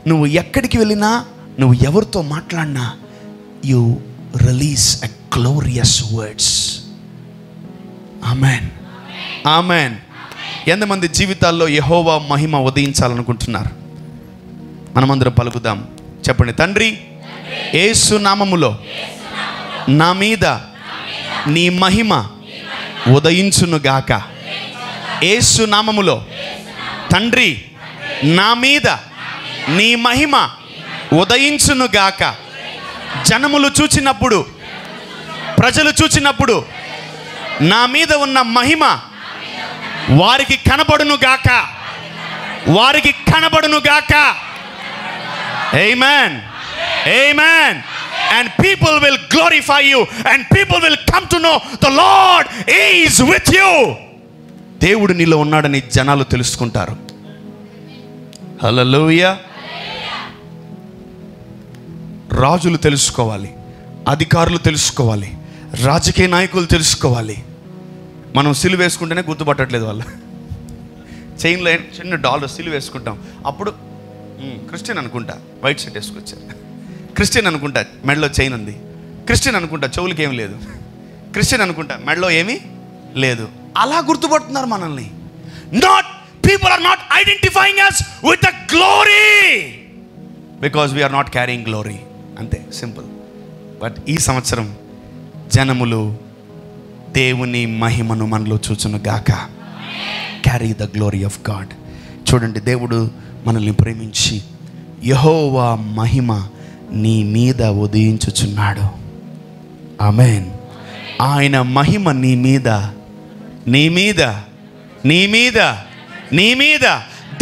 నువ్వు ఎక్కడికి వెళ్ళినా, నువ్వు ఎవరితో మాట్లాడినా, you release a glorious words. ఆమేన్, ఆమేన్. ఎంతమంది జీవితాల్లో యెహోవా మహిమ ఉదయించాలనుకుంటున్నారు? మనమందరం పలుకుదాం. చెప్పండి. తండ్రి, యేసు నామములో నా మీద నీ మహిమ ఉదయించునుగాక. యేసు నామములో తండ్రి, నా మీద నీ మహిమ ఉదయించునుగాక. జనములు చూచినప్పుడు, ప్రజలు చూచినప్పుడు నా మీద ఉన్న మహిమ వారికి కనబడునుగాక, వారికి కనబడునుగాక. ఆమేన్, ఆమేన్. And people will glorify you, and people will come to know the Lord is with you. దేవుడు నీలో ఉన్నాడని జనాలు తెలుసుకుంటారు. హల్లెలూయా. రాజులు తెలుసుకోవాలి, అధికారులు తెలుసుకోవాలి, రాజకీయ నాయకులు తెలుసుకోవాలి. మనం సిలువ వేసుకుంటేనే గుర్తుపట్టట్లేదు వాళ్ళు. చైన్లో చిన్న డాలర్ సిలువ వేసుకుంటాం, అప్పుడు క్రిస్టియన్ అనుకుంటా, వైట్ షర్ట్ వేసుకొచ్చారు. క్రిస్టియన్ అనుకుంటా, మెడలో చైన్ ఉంది. క్రిస్టియన్ అనుకుంటా, చెవులకి ఏం లేదు. క్రిస్టియన్ అనుకుంటా, మెడలో ఏమీ లేదు. అలా గుర్తుపడుతున్నారు మనల్ని. Not people are not identifying us with the glory because we are not carrying glory. అంతే, సింపుల్. బట్ ఈ సంవత్సరం జనములు దేవుని మహిమను మనలో చూచును గాక. Carry the glory of God. చూడండి, దేవుడు మనల్ని ప్రేమించి యెహోవా మహిమ నీ మీద ఉదయించుచున్నాడు. ఆమేన్. ఆయన మహిమ నీ మీద, నీ మీద, నీ మీద, నీ మీద.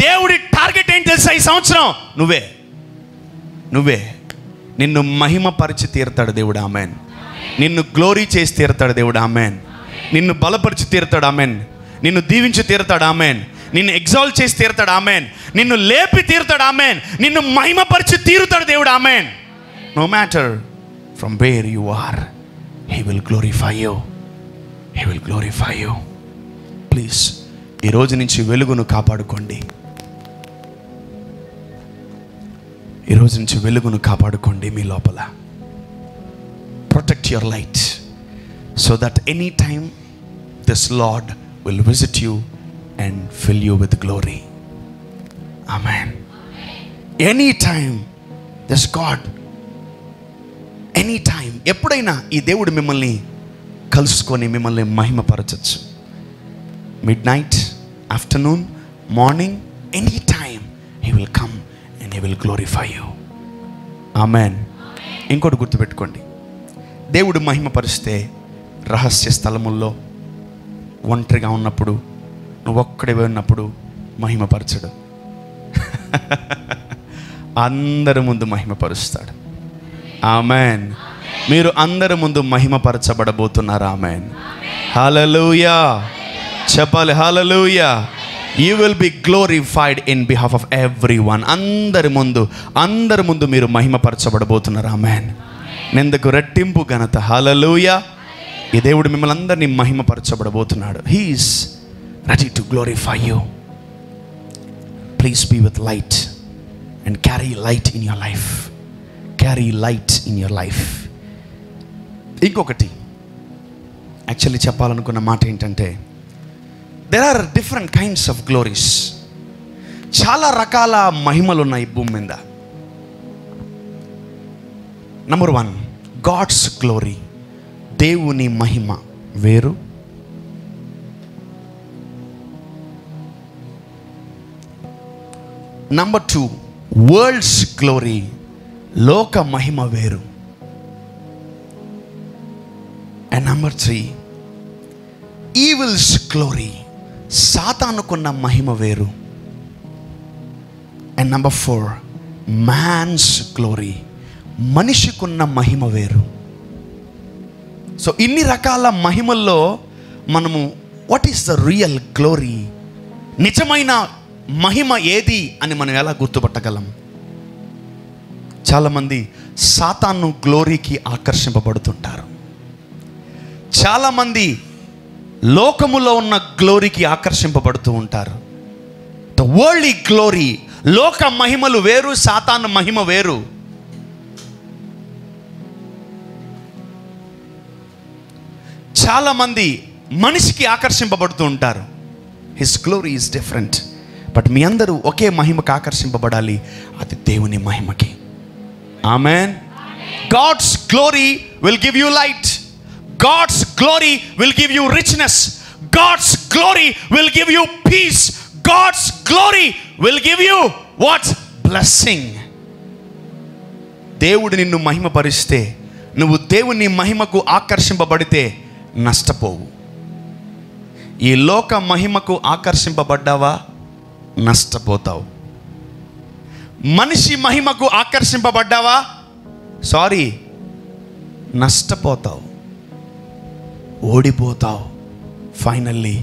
దేవుడి టార్గెట్ ఏంటి తెలుసా? ఈ సంవత్సరం నువ్వే, నువ్వే. నిన్ను మహిమ పరిచి తీరుతాడు దేవుడు. ఆమేన్. నిన్ను గ్లోరీ చేసి తీరుతాడు దేవుడు. ఆమేన్. నిన్ను బలపరిచి తీరుతాడు. ఆమేన్. నిన్ను దీవించి తీరుతాడు. ఆమేన్. నిన్ను ఎగ్జాల్ట్ చేసి తీరుతాడు. ఆమేన్. నిన్ను లేపి తీరుతాడు. ఆమేన్. నిన్ను మహిమపరిచి తీరుతాడు దేవుడు. ఆమేన్. No matter From where you are, He will glorify you. He will glorify you. Please, ఈ రోజు నుంచి వెలుగును కాపాడుకోండి. ఈ రోజు నుంచి వెలుగును కాపాడుకోండి మీ లోపల. Protect your light so that any time this Lord will visit you and fill you with glory. Amen. Anytime this God, anytime, ఎప్పుడైనా ఈ దేవుడు మిమ్మల్ని కలుసుకొని మిమ్మల్ని మహిమపరచచ్చు. Midnight, afternoon, morning, anytime He will come and He will glorify you. Amen. ఇంకోటి గుర్తుపెట్టుకోండి, దేవుడు మహిమపరిస్తే రహస్య స్థలముల్లో ఒంటరిగా ఉన్నప్పుడు, నువ్వు ఒక్కడివే ఉన్నప్పుడు మహిమపరచడు. అందరి ముందు మహిమపరుస్తాడు. ఆమెన్. మీరు అందరి ముందు మహిమపరచబడబోతున్నారు. ఆమెన్. హల్లెలూయా. చెప్పాలి హల్లెలూయా. You will be glorified in behalf of everyone. అందరి ముందు మీరు మహిమపరచబడబోతున్నారు. ఆమెన్. నిందకు రెట్టింపు ఘనత. హల్లెలూయా. ఈ దేవుడు మిమ్మల్ని అందరినీ మహిమపరచబడబోతున్నాడు. He is ready to glorify you. Please be with light and carry light in your life. Carry light in your life. ఇంకొకటి యాక్చువల్లీ చెప్పాలనుకున్న మాట ఏంటంటే, there are different kinds of glories. చాలా రకాల మహిమలు ఉన్నాయి భూమి మీద. Number 1, God's glory. దేవుని మహిమ వేరు. Number 2, world's glory. లోక మహిమ వేరు. And number 3, evil's glory. సాతానుకున్న మహిమ వేరు. And number 4, man's glory. మనిషికున్న మహిమ వేరు. సో ఇన్ని రకాల మహిమల్లో మనము what is the real glory, నిజమైన మహిమ ఏది అని మనం ఎలా గుర్తుపట్టగలం? చాలామంది సాతాను గ్లోరీకి ఆకర్షింపబడుతుంటారు. చాలామంది లోకములో ఉన్న గ్లోరీకి ఆకర్షింపబడుతూ ఉంటారు. ద వరల్డ్లీ గ్లోరీ, లోక మహిమలు వేరు, సాతాను మహిమ వేరు. చాలామంది మనిషికి ఆకర్షింపబడుతూ ఉంటారు. His glory is different. But మీ అందరూ ఒకే మహిమకి ఆకర్షింపబడాలి, అది దేవుని మహిమకి. ఆమెన్. God's glory will give you light. God's glory will give you richness. God's glory will give you peace. God's glory will give you what? Blessing. దేవుడు నిన్ను మహిమపరిస్తే, నువ్వు దేవుని మహిమకు ఆకర్షింపబడితే నష్టపోవు. ఈ లోక మహిమకు ఆకర్షింపబడ్డావా, నష్టపోతావు. మనిషి మహిమకు ఆకర్షింపబడ్డావా, నష్టపోతావు, ఓడిపోతావు, ఫైనల్లీ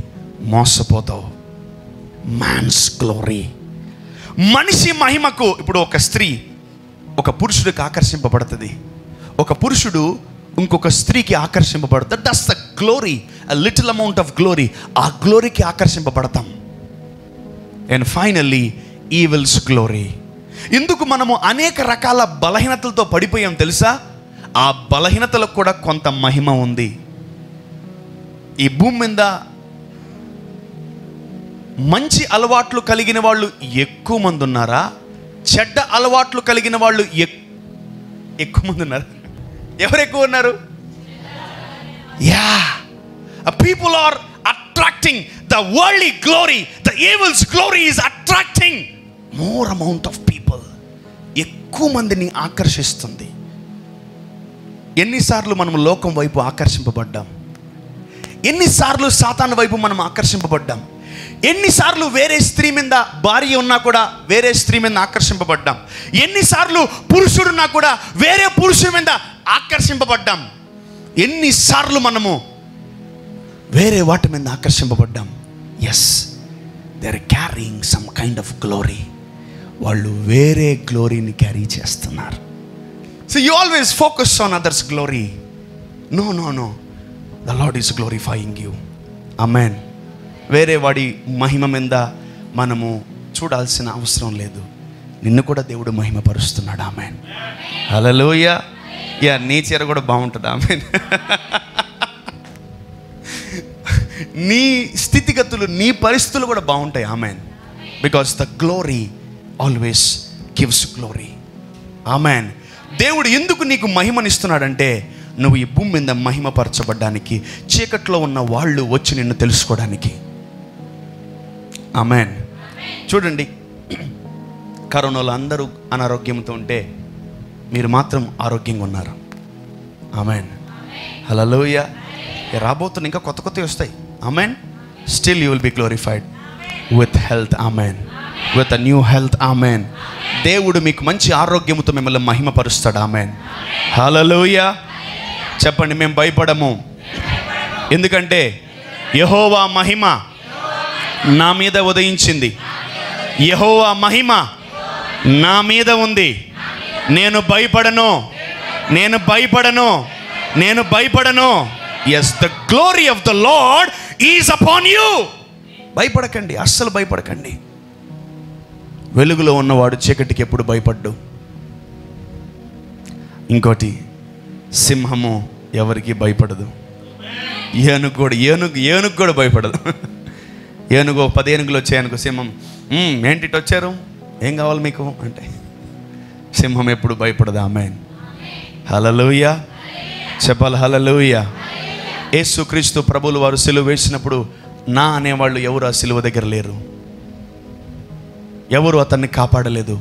మోసపోతావు. Man's glory. మనిషి మహిమకు, ఇప్పుడు ఒక స్త్రీ ఒక పురుషుడికి ఆకర్షింపబడుతుంది, ఒక పురుషుడు ఇంకొక స్త్రీకి ఆకర్షింపబడతాడు. That's the glory, a little amount of glory. ఆ గ్లోరీకి ఆకర్షింపబడతాం. And finally evil's glory. ఇందుకు మనము అనేక రకాల బలహీనతలతో పడిపోయాం తెలుసా? ఆ బలహీనతలకు కూడా కొంత మహిమ ఉంది. ఈ భూమి మీద మంచి అలవాట్లు కలిగిన వాళ్ళు ఎక్కువ మంది ఉన్నారా, చెడ్డ అలవాట్లు కలిగిన వాళ్ళు ఎక్కువ మంది ఉన్నారు? ఎవరు ఎక్కువ ఉన్నారు? People are attracting the worldly glory. The evil's glory is attracting more amount of people. ఎక్కువ మందిని ఆకర్షిస్తుంది. ఎన్నిసార్లు మనం లోకం వైపు ఆకర్షింపబడ్డాం? ఎన్నిసార్లు సాతాను వైపు మనం ఆకర్షింపబడ్డాం? ఎన్నిసార్లు వేరే స్త్రీ మీద, భార్య ఉన్నా కూడా వేరే స్త్రీ మీద ఆకర్షింపబడ్డాం? ఎన్నిసార్లు పురుషుడున్నా కూడా వేరే పురుషుడి మీద ఆకర్షింపబడ్డాం? ఎన్నిసార్లు మనము వేరే వాటి మీద ఆకర్షింపబడ్డాం? Yes, they are carrying some kind of glory. వాళ్ళు వేరే గ్లోరీని క్యారీ చేస్తున్నారు. So you always focus on others' glory. No. The Lord is glorifying you. Amen. వేరే వాడి మహిమ మీద మనము చూడాల్సిన అవసరం లేదు. నిన్ను కూడా దేవుడు మహిమపరుస్తున్నాడు. ఆమేన్. హల్లెలూయా. నీ చీర కూడా బాగుంటుంది. ఆమేన్. నీ స్థితిగతులు, నీ పరిస్థితులు కూడా బాగుంటాయి. ఆమేన్. Because the glory always gives glory. ఆమేన్. దేవుడు ఎందుకు నీకు మహిమనిస్తున్నాడంటే నువ్వు ఈ భూమి మీద మహిమపరచబడ్డానికి, చీకట్లో ఉన్న వాళ్ళు వచ్చి నిన్ను తెలుసుకోవడానికి. ఆమేన్. చూడండి, కరోనాలో అందరూ అనారోగ్యంతో ఉంటే మీరు మాత్రం ఆరోగ్యంగా ఉన్నారు. ఆమేన్. హల్లెలూయా. రాబోతున్న ఇంకా కొత్త కొత్తవి వస్తాయి. ఆమేన్. Still you will be glorified with health. ఆమేన్. With a new health. ఆమేన్. దేవుడు మీకు మంచి ఆరోగ్యంతో మిమ్మల్ని మహిమపరుస్తాడు. ఆమేన్. హల్లెలూయా. చెప్పండి, మేము భయపడము. ఎందుకంటే యెహోవా మహిమ నా మీద ఉదయించింది. యెహోవా మహిమ నా మీద ఉంది. నేను భయపడను. Yes, the glory of the Lord is upon you. భయపడకండి, అస్సలు భయపడకండి. వెలుగులో ఉన్నవాడు చీకటికి ఎప్పుడు భయపడ్డు. ఇంకోటి, సింహము ఎవరికి భయపడదు. ఏనుగు కూడా భయపడదు. ఏనుగు 10 ఏనుగులు వచ్చాయనుకో, సింహం ఏంటి వచ్చారు, ఏం కావాలి మీకు అంటే సింహం ఎప్పుడు భయపడదు. ఆమేన్. హల్లెలూయా. చెప్పాలి హల్లెలూయా. యేసుక్రీస్తు ప్రభువులు వారు సిలువ వేసినప్పుడు నా అనేవాళ్ళు ఎవరు ఆ సిలువ దగ్గర లేరు. ఎవరు అతన్ని కాపాడలేదు.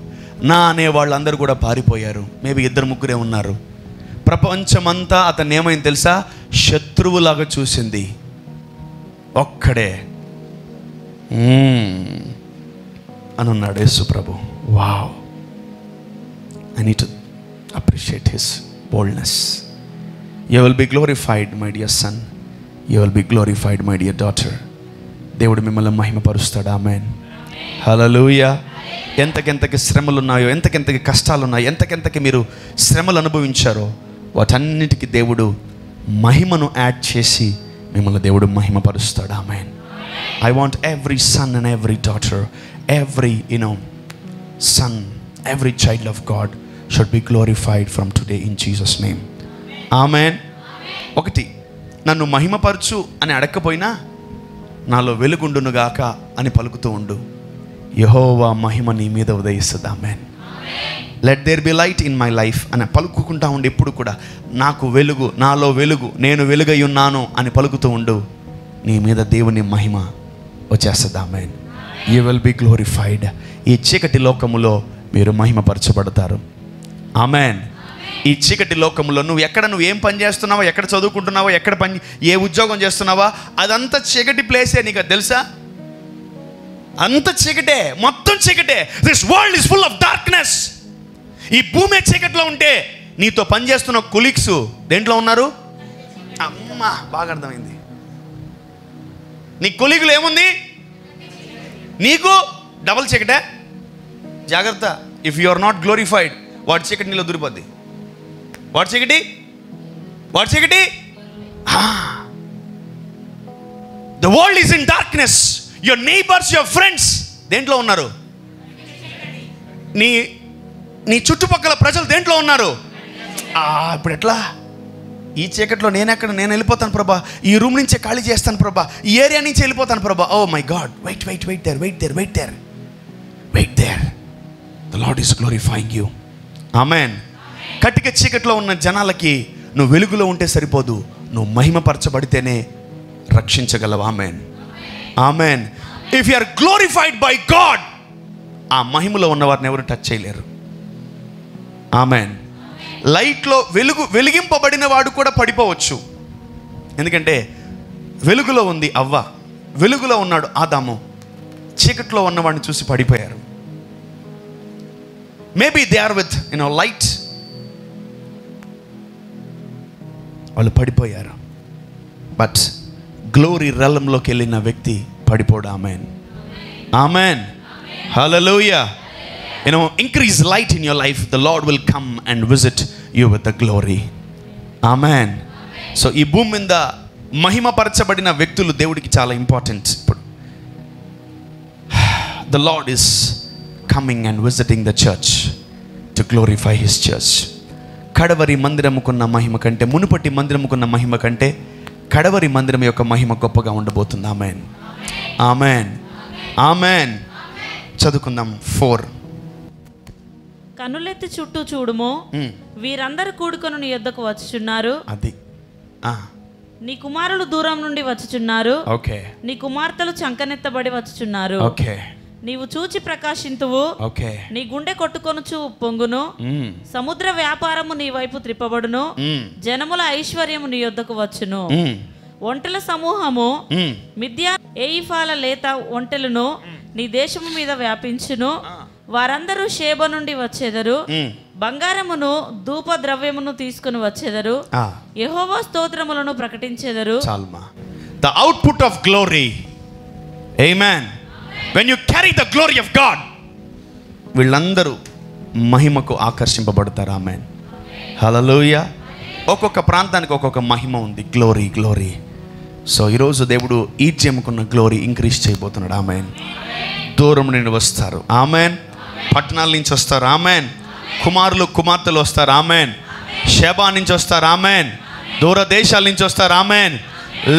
నా అనేవాళ్ళు అందరూ కూడా పారిపోయారు. మేబీ 2-3 ఉన్నారు. ప్రపంచమంతా అతన్ని ఏమైంది తెలుసా, శత్రువులాగా చూసింది. ఒక్కడే అని ఉన్నాడు యేసు ప్రభు. Wow, I need to appreciate his boldness. You will be glorified my dear son. You will be glorified my dear daughter. దేవుడు మిమ్మల్ని మహిమపరుస్తాడు. ఆమేన్. హల్లెలూయా. ఎంతకెంతకి శ్రమలు ఉన్నాయో, ఎంతకెంతకి కష్టాలు ఉన్నాయో, ఎంతకెంతకి మీరు శ్రమలు అనుభవించారో వాటన్నిటికీ దేవుడు మహిమను యాడ్ చేసి మిమ్మల్ని దేవుడు మహిమపరుస్తాడు. ఆమేన్. I want every son and every daughter, every son, every child of God should be glorified from today in Jesus' name. Amen. ఒకటి, నన్ను మహిమపరచు అని అడగకపోయినా నాలో వెలుగుండును గాక అని పలుకుతూ ఉండు. యెహోవా మహిమ నీ మీద ఉదయిస్తుంది. ఆమేన్. Let there be light in my life అని పలుకుకుంటా ఉండి, ఎప్పుడు కూడా నాకు వెలుగు, నాలో వెలుగు, నేను వెలుగై ఉన్నాను అని పలుకుతూ ఉండు. నీ మీద దేవుని మహిమ వచ్చేస్తుంది. ఆమేన్. You will be glorified. ఈ చీకటి లోకములో మీరు మహిమపరచబడతారు. ఆమేన్. ఈ చీకటి లోకములో నువ్వు ఏం పని చేస్తున్నావో, ఎక్కడ చదువుకుంటున్నావో, ఏ ఉద్యోగం చేస్తున్నావా, అదంతా చీకటి ప్లేసే. నీకు అది తెలుసా? అంత చీకటే, మొత్తం చీకటే. This world is full of darkness. ఈ భూమి చీకట్లో ఉంటే నీతో పనిచేస్తున్న కొలీగ్స్ దేంట్లో ఉన్నారు? అమ్మా, బాగా అర్థమైంది. నీ కొలీగులు ఏముంది? నీకు డబల్ చీకటే. జాగ్రత్త. If you are not glorified, వాడి చీకటి నీలో దూరిపోద్ది. వాడి చీకటి the world is in darkness. Your neighbours, your friends దేంట్లో ఉన్నారు? నీ చుట్టుపక్కల ప్రజలు దేంట్లో ఉన్నారు? ఇప్పుడు ఎట్లా? ఈ చీకట్లో నేను వెళ్ళిపోతాను ప్రభా, ఈ రూమ్ నుంచే ఖాళీ చేస్తాను ప్రభా, ఈ ఏరియా నుంచి వెళ్ళిపోతాను ప్రభా. Oh my God, wait there. The lord is glorifying you. ఆమేన్. కటిక చీకట్లో ఉన్న జనాలకి నువ్వు వెలుగులో ఉంటే సరిపోదు, నువ్వు మహిమపరచబడితేనే రక్షించగలవు. ఆమేన్. ఆమేన్. If you are glorified by God, ఆ మహిమలో ఉన్న వారిని ఎవరు టచ్ చేయలేరు. ఆమేన్. లైట్లో వెలిగింపబడిన వాడు కూడా పడిపోవచ్చు. ఎందుకంటే వెలుగులో ఉంది అవ్వ, వెలుగులో ఉన్నాడు ఆదాము. చీకట్లో ఉన్నవాడిని చూసి పడిపోయారు. Maybe they are with light, వాళ్ళు పడిపోయారు. బట్ గ్లోరీ రెల్మ్లోకి వెళ్ళిన వ్యక్తి పడిపోడు. Amen. Amen. Hallelujah. Increase light in your life. The Lord will come and visit you with the glory. Amen. So ఈ భూమి మీద మహిమపరచబడిన వ్యక్తులు దేవుడికి చాలా ఇంపార్టెంట్. ఇప్పుడు the Lord is coming and visiting the church to glorify his church. కడవరి మందిరముకున్న మహిమ కంటే, మునుపటి మందిరముకున్న మహిమ కంటే కడవరి మందిరం యొక్క మహిమ గొప్పగా ఉండబోతుంది. Amen, amen, amen. చదువుకుందాం. 4. కనులెత్తి చుట్టూ చూడుము, వీరందరూ కూడుకొని నీ యొద్దకు వచ్చుచున్నారు. అది నీ కుమారులు దూరం నుండి వచ్చుచున్నారు. ఓకే. నీ కుమార్తెలు చంకనెత్తబడి వచ్చుచున్నారు. ఓకే. నీవు చూచి ప్రకాశింతువు. ఓకే. నీ గుండె కొట్టుకొనుచు పొంగును. సముద్ర వ్యాపారము నీ వైపు త్రిప్పబడును. జనముల ఐశ్వర్యము నీ యొద్దకు వచ్చును. ఒంటెల సమూహము మిద్యా ఏయిఫాల లేత ఒంటెలను నీ దేశము మీద వ్యాపించును. వారందరూ షేబ నుండి వచ్చేదరు. బంగారమును ధూప ద్రవ్యమును తీసుకుని వచ్చేదరు. యెహోవా స్తోత్రములను ప్రకటించేదరు. The output of glory. Amen. When you carry the glory of God, వీళ్ళందరూ మహిమకు ఆకర్షింపబడతారు. ఆమెన్, హల్లెలూయా. ఒక్కొక్క ప్రాంతానికి ఒక్కొక్క మహిమ ఉంది. Glory, glory. సో ఈరోజు దేవుడు ఈడ్చేముకున్న గ్లోరీ ఇంక్రీజ్ చేయబోతున్నాడు. ఆమెన్. దూరం నుండి వస్తారు. ఆమెన్. పట్టణాల నుంచి వస్తారు. ఆమెన్. కుమారులు కుమార్తెలు వస్తారు. ఆమెన్. షేబా నుంచి వస్తారు. ఆమెన్. దూర దేశాల నుంచి వస్తారు. Amen.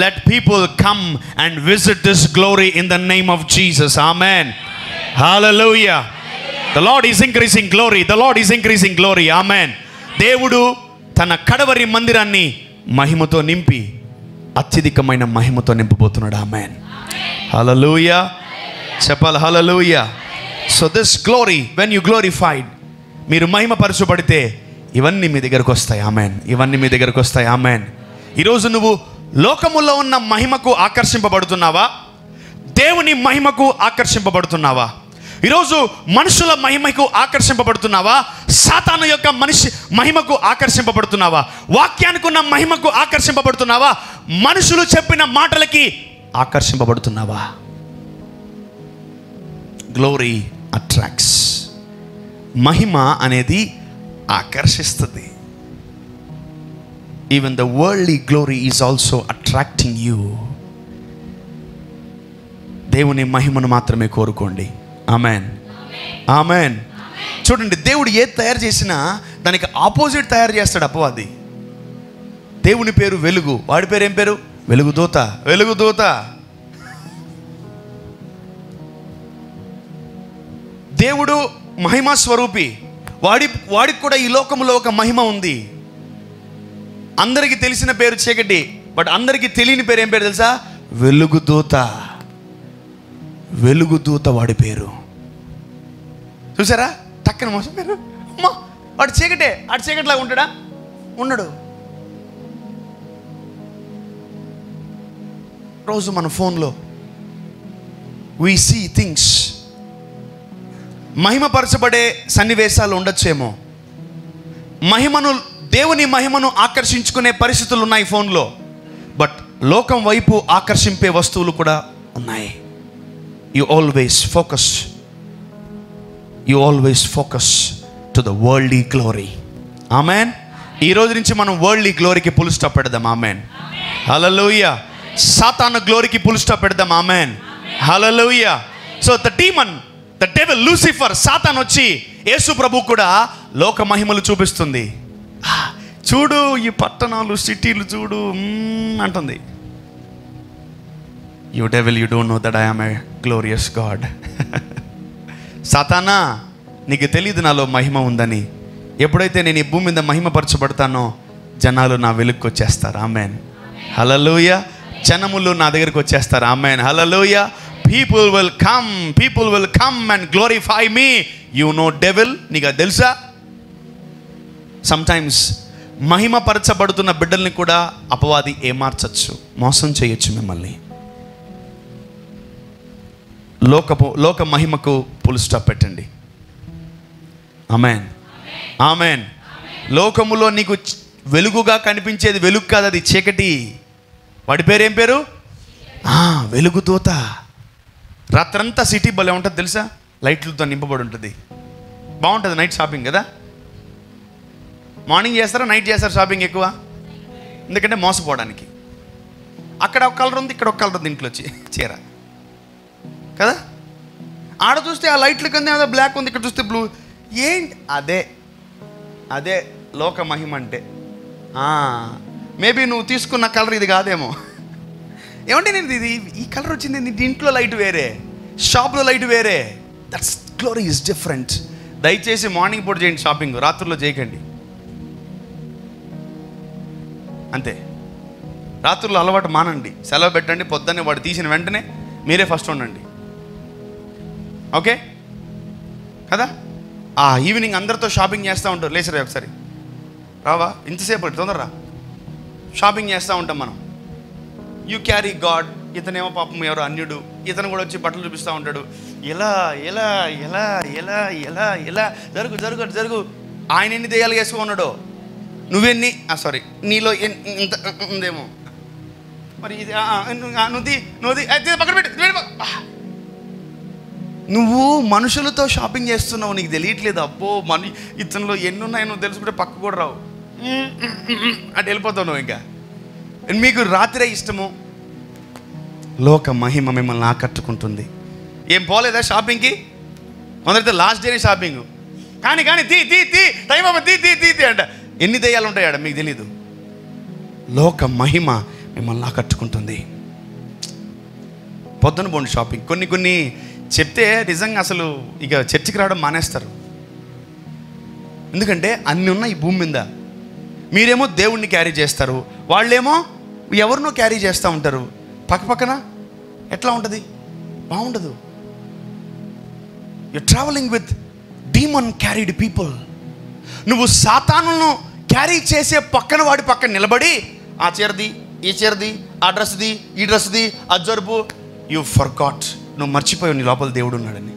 Let people come and visit this glory in the name of Jesus. Amen. Hallelujah. The Lord is increasing glory. The Lord is increasing glory. Amen. దేవుడు తన కడవరి మందిరాన్ని మహిమతో నింపి అత్యధికమైన మహిమతో నింపబోతున్నాడు. ఆమెన్. Hallelujah. చెప్పాలి hallelujah. So this glory, when you glorified, మీరు మహిమపరచబడితే ఇవన్నీ మీ దగ్గరకు వస్తాయి. ఆమెన్. ఇవన్నీ మీ దగ్గరకు వస్తాయి. ఆమెన్. ఈరోజు నువ్వు లోకములో ఉన్న మహిమకు ఆకర్షింపబడుతున్నావా? దేవుని మహిమకు ఆకర్షింపబడుతున్నావా? ఈరోజు మనుషుల మహిమకు ఆకర్షింపబడుతున్నావా? సాతాను యొక్క మహిమకు ఆకర్షింపబడుతున్నావా? వాక్యానికి ఉన్న మహిమకు ఆకర్షింపబడుతున్నావా? మనుషులు చెప్పిన మాటలకి ఆకర్షింపబడుతున్నావా? Glory attracts. మహిమ అనేది ఆకర్షిస్తుంది. Even the worldly glory is also attracting you. దేవుని మహిమను మాత్రమే కోరుకోండి. Amen, amen. చూడండి, దేవుడు ఏది తయారు చేసినా దానికి ఆపోజిట్ తయారు చేస్తాడు అపవాది. దేవుని పేరు వెలుగు, వాడి పేరు ఏం పేరు? వెలుగుదూత. వెలుగుదూత. దేవుడు మహిమా స్వరూపి. వాడికి కూడా ఈ లోకంలో ఒక మహిమ ఉంది. అందరికీ తెలిసిన పేరు చీకటి, బట్ అందరికీ తెలియని పేరు ఏం పేరు తెలుసా? వెలుగుదూత. వెలుగుదూత వాడి పేరు. చూసారా? టక్కన మోసం పేరు. అమ్మా, వాడు చీకటే. వాడు చీకటిలాగా ఉంటాడా? ఉండడు. రోజు మన ఫోన్లో we see things. మహిమపరచబడే సన్నివేశాలు ఉండొచ్చేమో. దేవుని మహిమను ఆకర్షించుకునే పరిస్థితులు ఉన్నాయి ఫోన్లో. బట్ లోకం వైపు ఆకర్షింపే వస్తువులు కూడా ఉన్నాయి. You always focus to the worldly glory. Amen. ఈ రోజు నుంచి మనం వరల్డ్లీ గ్లోరీకి ఫుల్ స్టాప్ పెడదాం. ఆమెన్, హల్లెలూయా. సాతాను గ్లోరీకి ఫుల్ స్టాప్ పెడదాం. Amen, hallelujah. So the devil, Lucifer, Satan వచ్చి యేసు ప్రభు కూడా లోక మహిమలు చూపిస్తుంది. చూడు, ఈ పట్టణాలు, సిటీలు చూడు అంటుంది. You devil, you don't know that I am a glorious God. సాతానా, నీకు తెలియదు నాలో మహిమ ఉందని. ఎప్పుడైతే నేను ఈ భూమి మీద మహిమపరచబడతానో జనాలు నా వెలుగుకి వచ్చేస్తారు. ఆమెన్, హల్లెలూయా. జనములు నా దగ్గరికి వచ్చేస్తారు. Amen, hallelujah. People will come and glorify me. You know devil, నీకు తెలుసా? సమ్టైమ్స్ మహిమపరచబడుతున్న బిడ్డల్ని కూడా అపవాది ఏమార్చచ్చు, మోసం చేయొచ్చు మిమ్మల్ని. లోక మహిమకు ఫుల్ స్టాప్ పెట్టండి. Amen, amen. లోకములో నీకు వెలుగుగా కనిపించేది వెలుగు కాదు, అది చీకటి. వాడి పేరు ఏం పేరు? వెలుగుదూత. రాత్రంతా సిటీ భలే ఉంటుంది తెలుసా? లైట్లతో నింపబడి ఉంటుంది. బాగుంటుంది నైట్ షాపింగ్ కదా. మార్నింగ్ చేస్తారా నైట్ చేస్తారా షాపింగ్ ఎక్కువ? ఎందుకంటే మోసపోవడానికి. అక్కడ ఒక కలర్ ఉంది, ఇక్కడ ఒక కలర్ ఉంది ఇంట్లో చీర కదా. ఆడ చూస్తే ఆ లైట్ల కింద ఏదో బ్లాక్ ఉంది, ఇక్కడ చూస్తే బ్లూ. ఏంటి అదే లోక మహిమ అంటే. మేబీ నువ్వు తీసుకున్న కలర్ ఇది కాదేమో. ఏమంటే నేను ఇది ఈ కలర్ వచ్చింది, నీ ఇంట్లో లైట్ వేరే, షాప్లో లైట్ వేరే. That's glory is different. దయచేసి మార్నింగ్ పూట చేయండి షాపింగ్, రాత్రుల్లో చేయకండి. అంతే, రాత్రుల్లో అలవాటు మానండి. సెలవు పెట్టండి, పొద్దున్నే వాడు తీసిన వెంటనే మీరే ఫస్ట్ ఉండండి. ఓకే కదా. ఈవినింగ్ అందరితో షాపింగ్ చేస్తూ ఉంటారు. లేచరా ఒకసారి, రావా ఇంతసేపు తొందరరా, షాపింగ్ చేస్తూ ఉంటాం మనం. You carry God. ఇతనేమో పాపం ఎవరో అన్యుడు, ఇతను కూడా వచ్చి బట్టలు చూపిస్తూ ఉంటాడు. ఎలా ఎలా ఎలా ఎలా ఎలా ఎలా జరుగు జరుగు జరుగు. ఆయన ఎన్ని దెయ్యాలు వేసుకున్నాడో, నువ్వెన్ని సారీ నీలో ఇంత ఉందేమో మరి. ఇది నువ్వు పక్కన పెట్టి. నువ్వు మనుషులతో షాపింగ్ చేస్తున్నావు, నీకు తెలియట్లేదు. అబ్బో ఇతనిలో ఎన్ని ఉన్నాయో నువ్వు తెలుసుకుంటే పక్క కూడా రావు, అటు వెళ్ళిపోతావు నువ్వు. ఇంకా మీకు రాత్రే ఇష్టము. లోక మహిమ మిమ్మల్ని ఆకట్టుకుంటుంది. ఏం పోలేదా షాపింగ్కి? మొదలైతే లాస్ట్ డేనే షాపింగ్. కానీ తీ టైం అవ్వ తీ అంట. ఎన్ని దెయ్యాలు ఉంటాయాడ మీకు తెలీదు. లోక మహిమ మిమ్మల్ని ఆకట్టుకుంటుంది. పొద్దున పోండి షాపింగ్. కొన్ని చెప్తే నిజంగా అసలు ఇక చర్చికి రావడం మానేస్తారు. ఎందుకంటే అన్నీ ఉన్నాయి ఈ భూమి మీద. మీరేమో దేవుణ్ణి క్యారీ చేస్తారు, వాళ్ళేమో ఎవరినో క్యారీ చేస్తూ ఉంటారు. పక్కన ఎట్లా ఉంటుంది? బాగుండదు. You travelling with demon carried people. నువ్వు సాతానును క్యారీ చేసే పక్కన వాడి పక్కన నిలబడి ఆ చీరది, ఈ చీరది, ఆ డ్రెస్ది, ఈ డ్రెస్ది, ఆ జరుపు. You forgot. నువ్వు మర్చిపోయావు నీ లోపల దేవుడు ఉన్నాడని.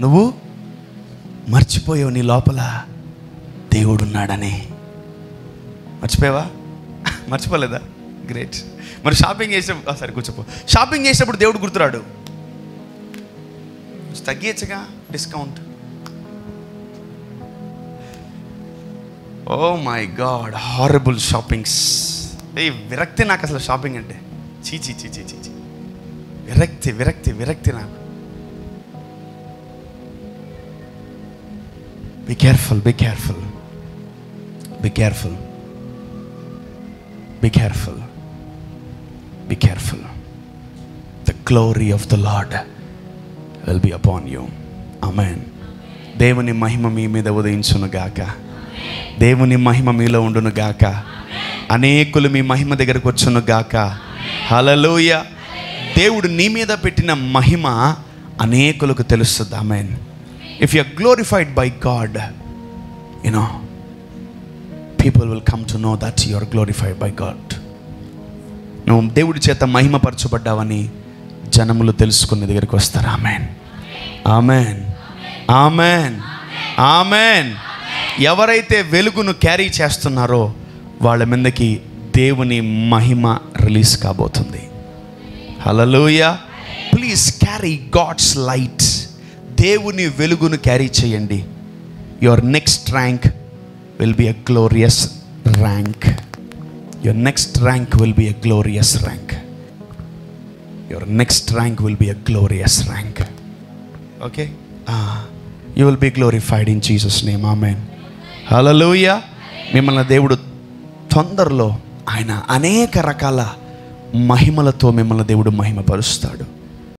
నువ్వు మర్చిపోయావు నీ లోపల దేవుడు ఉన్నాడని. మర్చిపోయావా? మర్చిపోలేదా? గ్రేట్. మరి షాపింగ్ చేసినప్పుడు సరే కూర్చోపో. షాపింగ్ చేసినప్పుడు దేవుడు గుర్తురాడు. తగ్గించగా discount. Oh my God, horrible shoppings. విరక్తి నాకు అసలు షాపింగ్ అంటే. చీ విరక్తి నాకు. Be careful. The glory of the Lord will be upon you. Amen. దేవుని మహిమ మీ మీద ఉదయించును గాక. దేవుని మహిమ మీలో ఉండును గాక. అనేకులు మీ మహిమ దగ్గరకు వచ్చును గాక. హల్లెలూయా. దేవుడు నీ మీద పెట్టిన మహిమ అనేకులకు తెలుస్తుంది. ఆమేన్. If you are glorified by God, people will come to know that you are glorified by God. నువ్వు దేవుడి చేత మహిమపరచబడ్డావని జనములు తెలుసుకునే దగ్గరికి వస్తారు. ఆమేన్, ఆమేన్, ఆమేన్, ఆమేన్. ఎవరైతే వెలుగును క్యారీ చేస్తున్నారో వాళ్ళ మీదకి దేవుని మహిమ రిలీజ్ కాబోతుంది. హల్లెలూయా. Please carry God's light. దేవుని వెలుగును క్యారీ చేయండి. Your next rank will be a glorious rank. Your next rank will be a glorious rank. Your next rank will be a glorious rank. Okay? You will be glorified in Jesus' name. Amen. Hallelujah. మిమ్మల్ని దేవుడు తొందరలో ఆయన అనేక రకాల మహిమలతో మిమ్మల్ని దేవుడు మహిమపరుస్తాడు.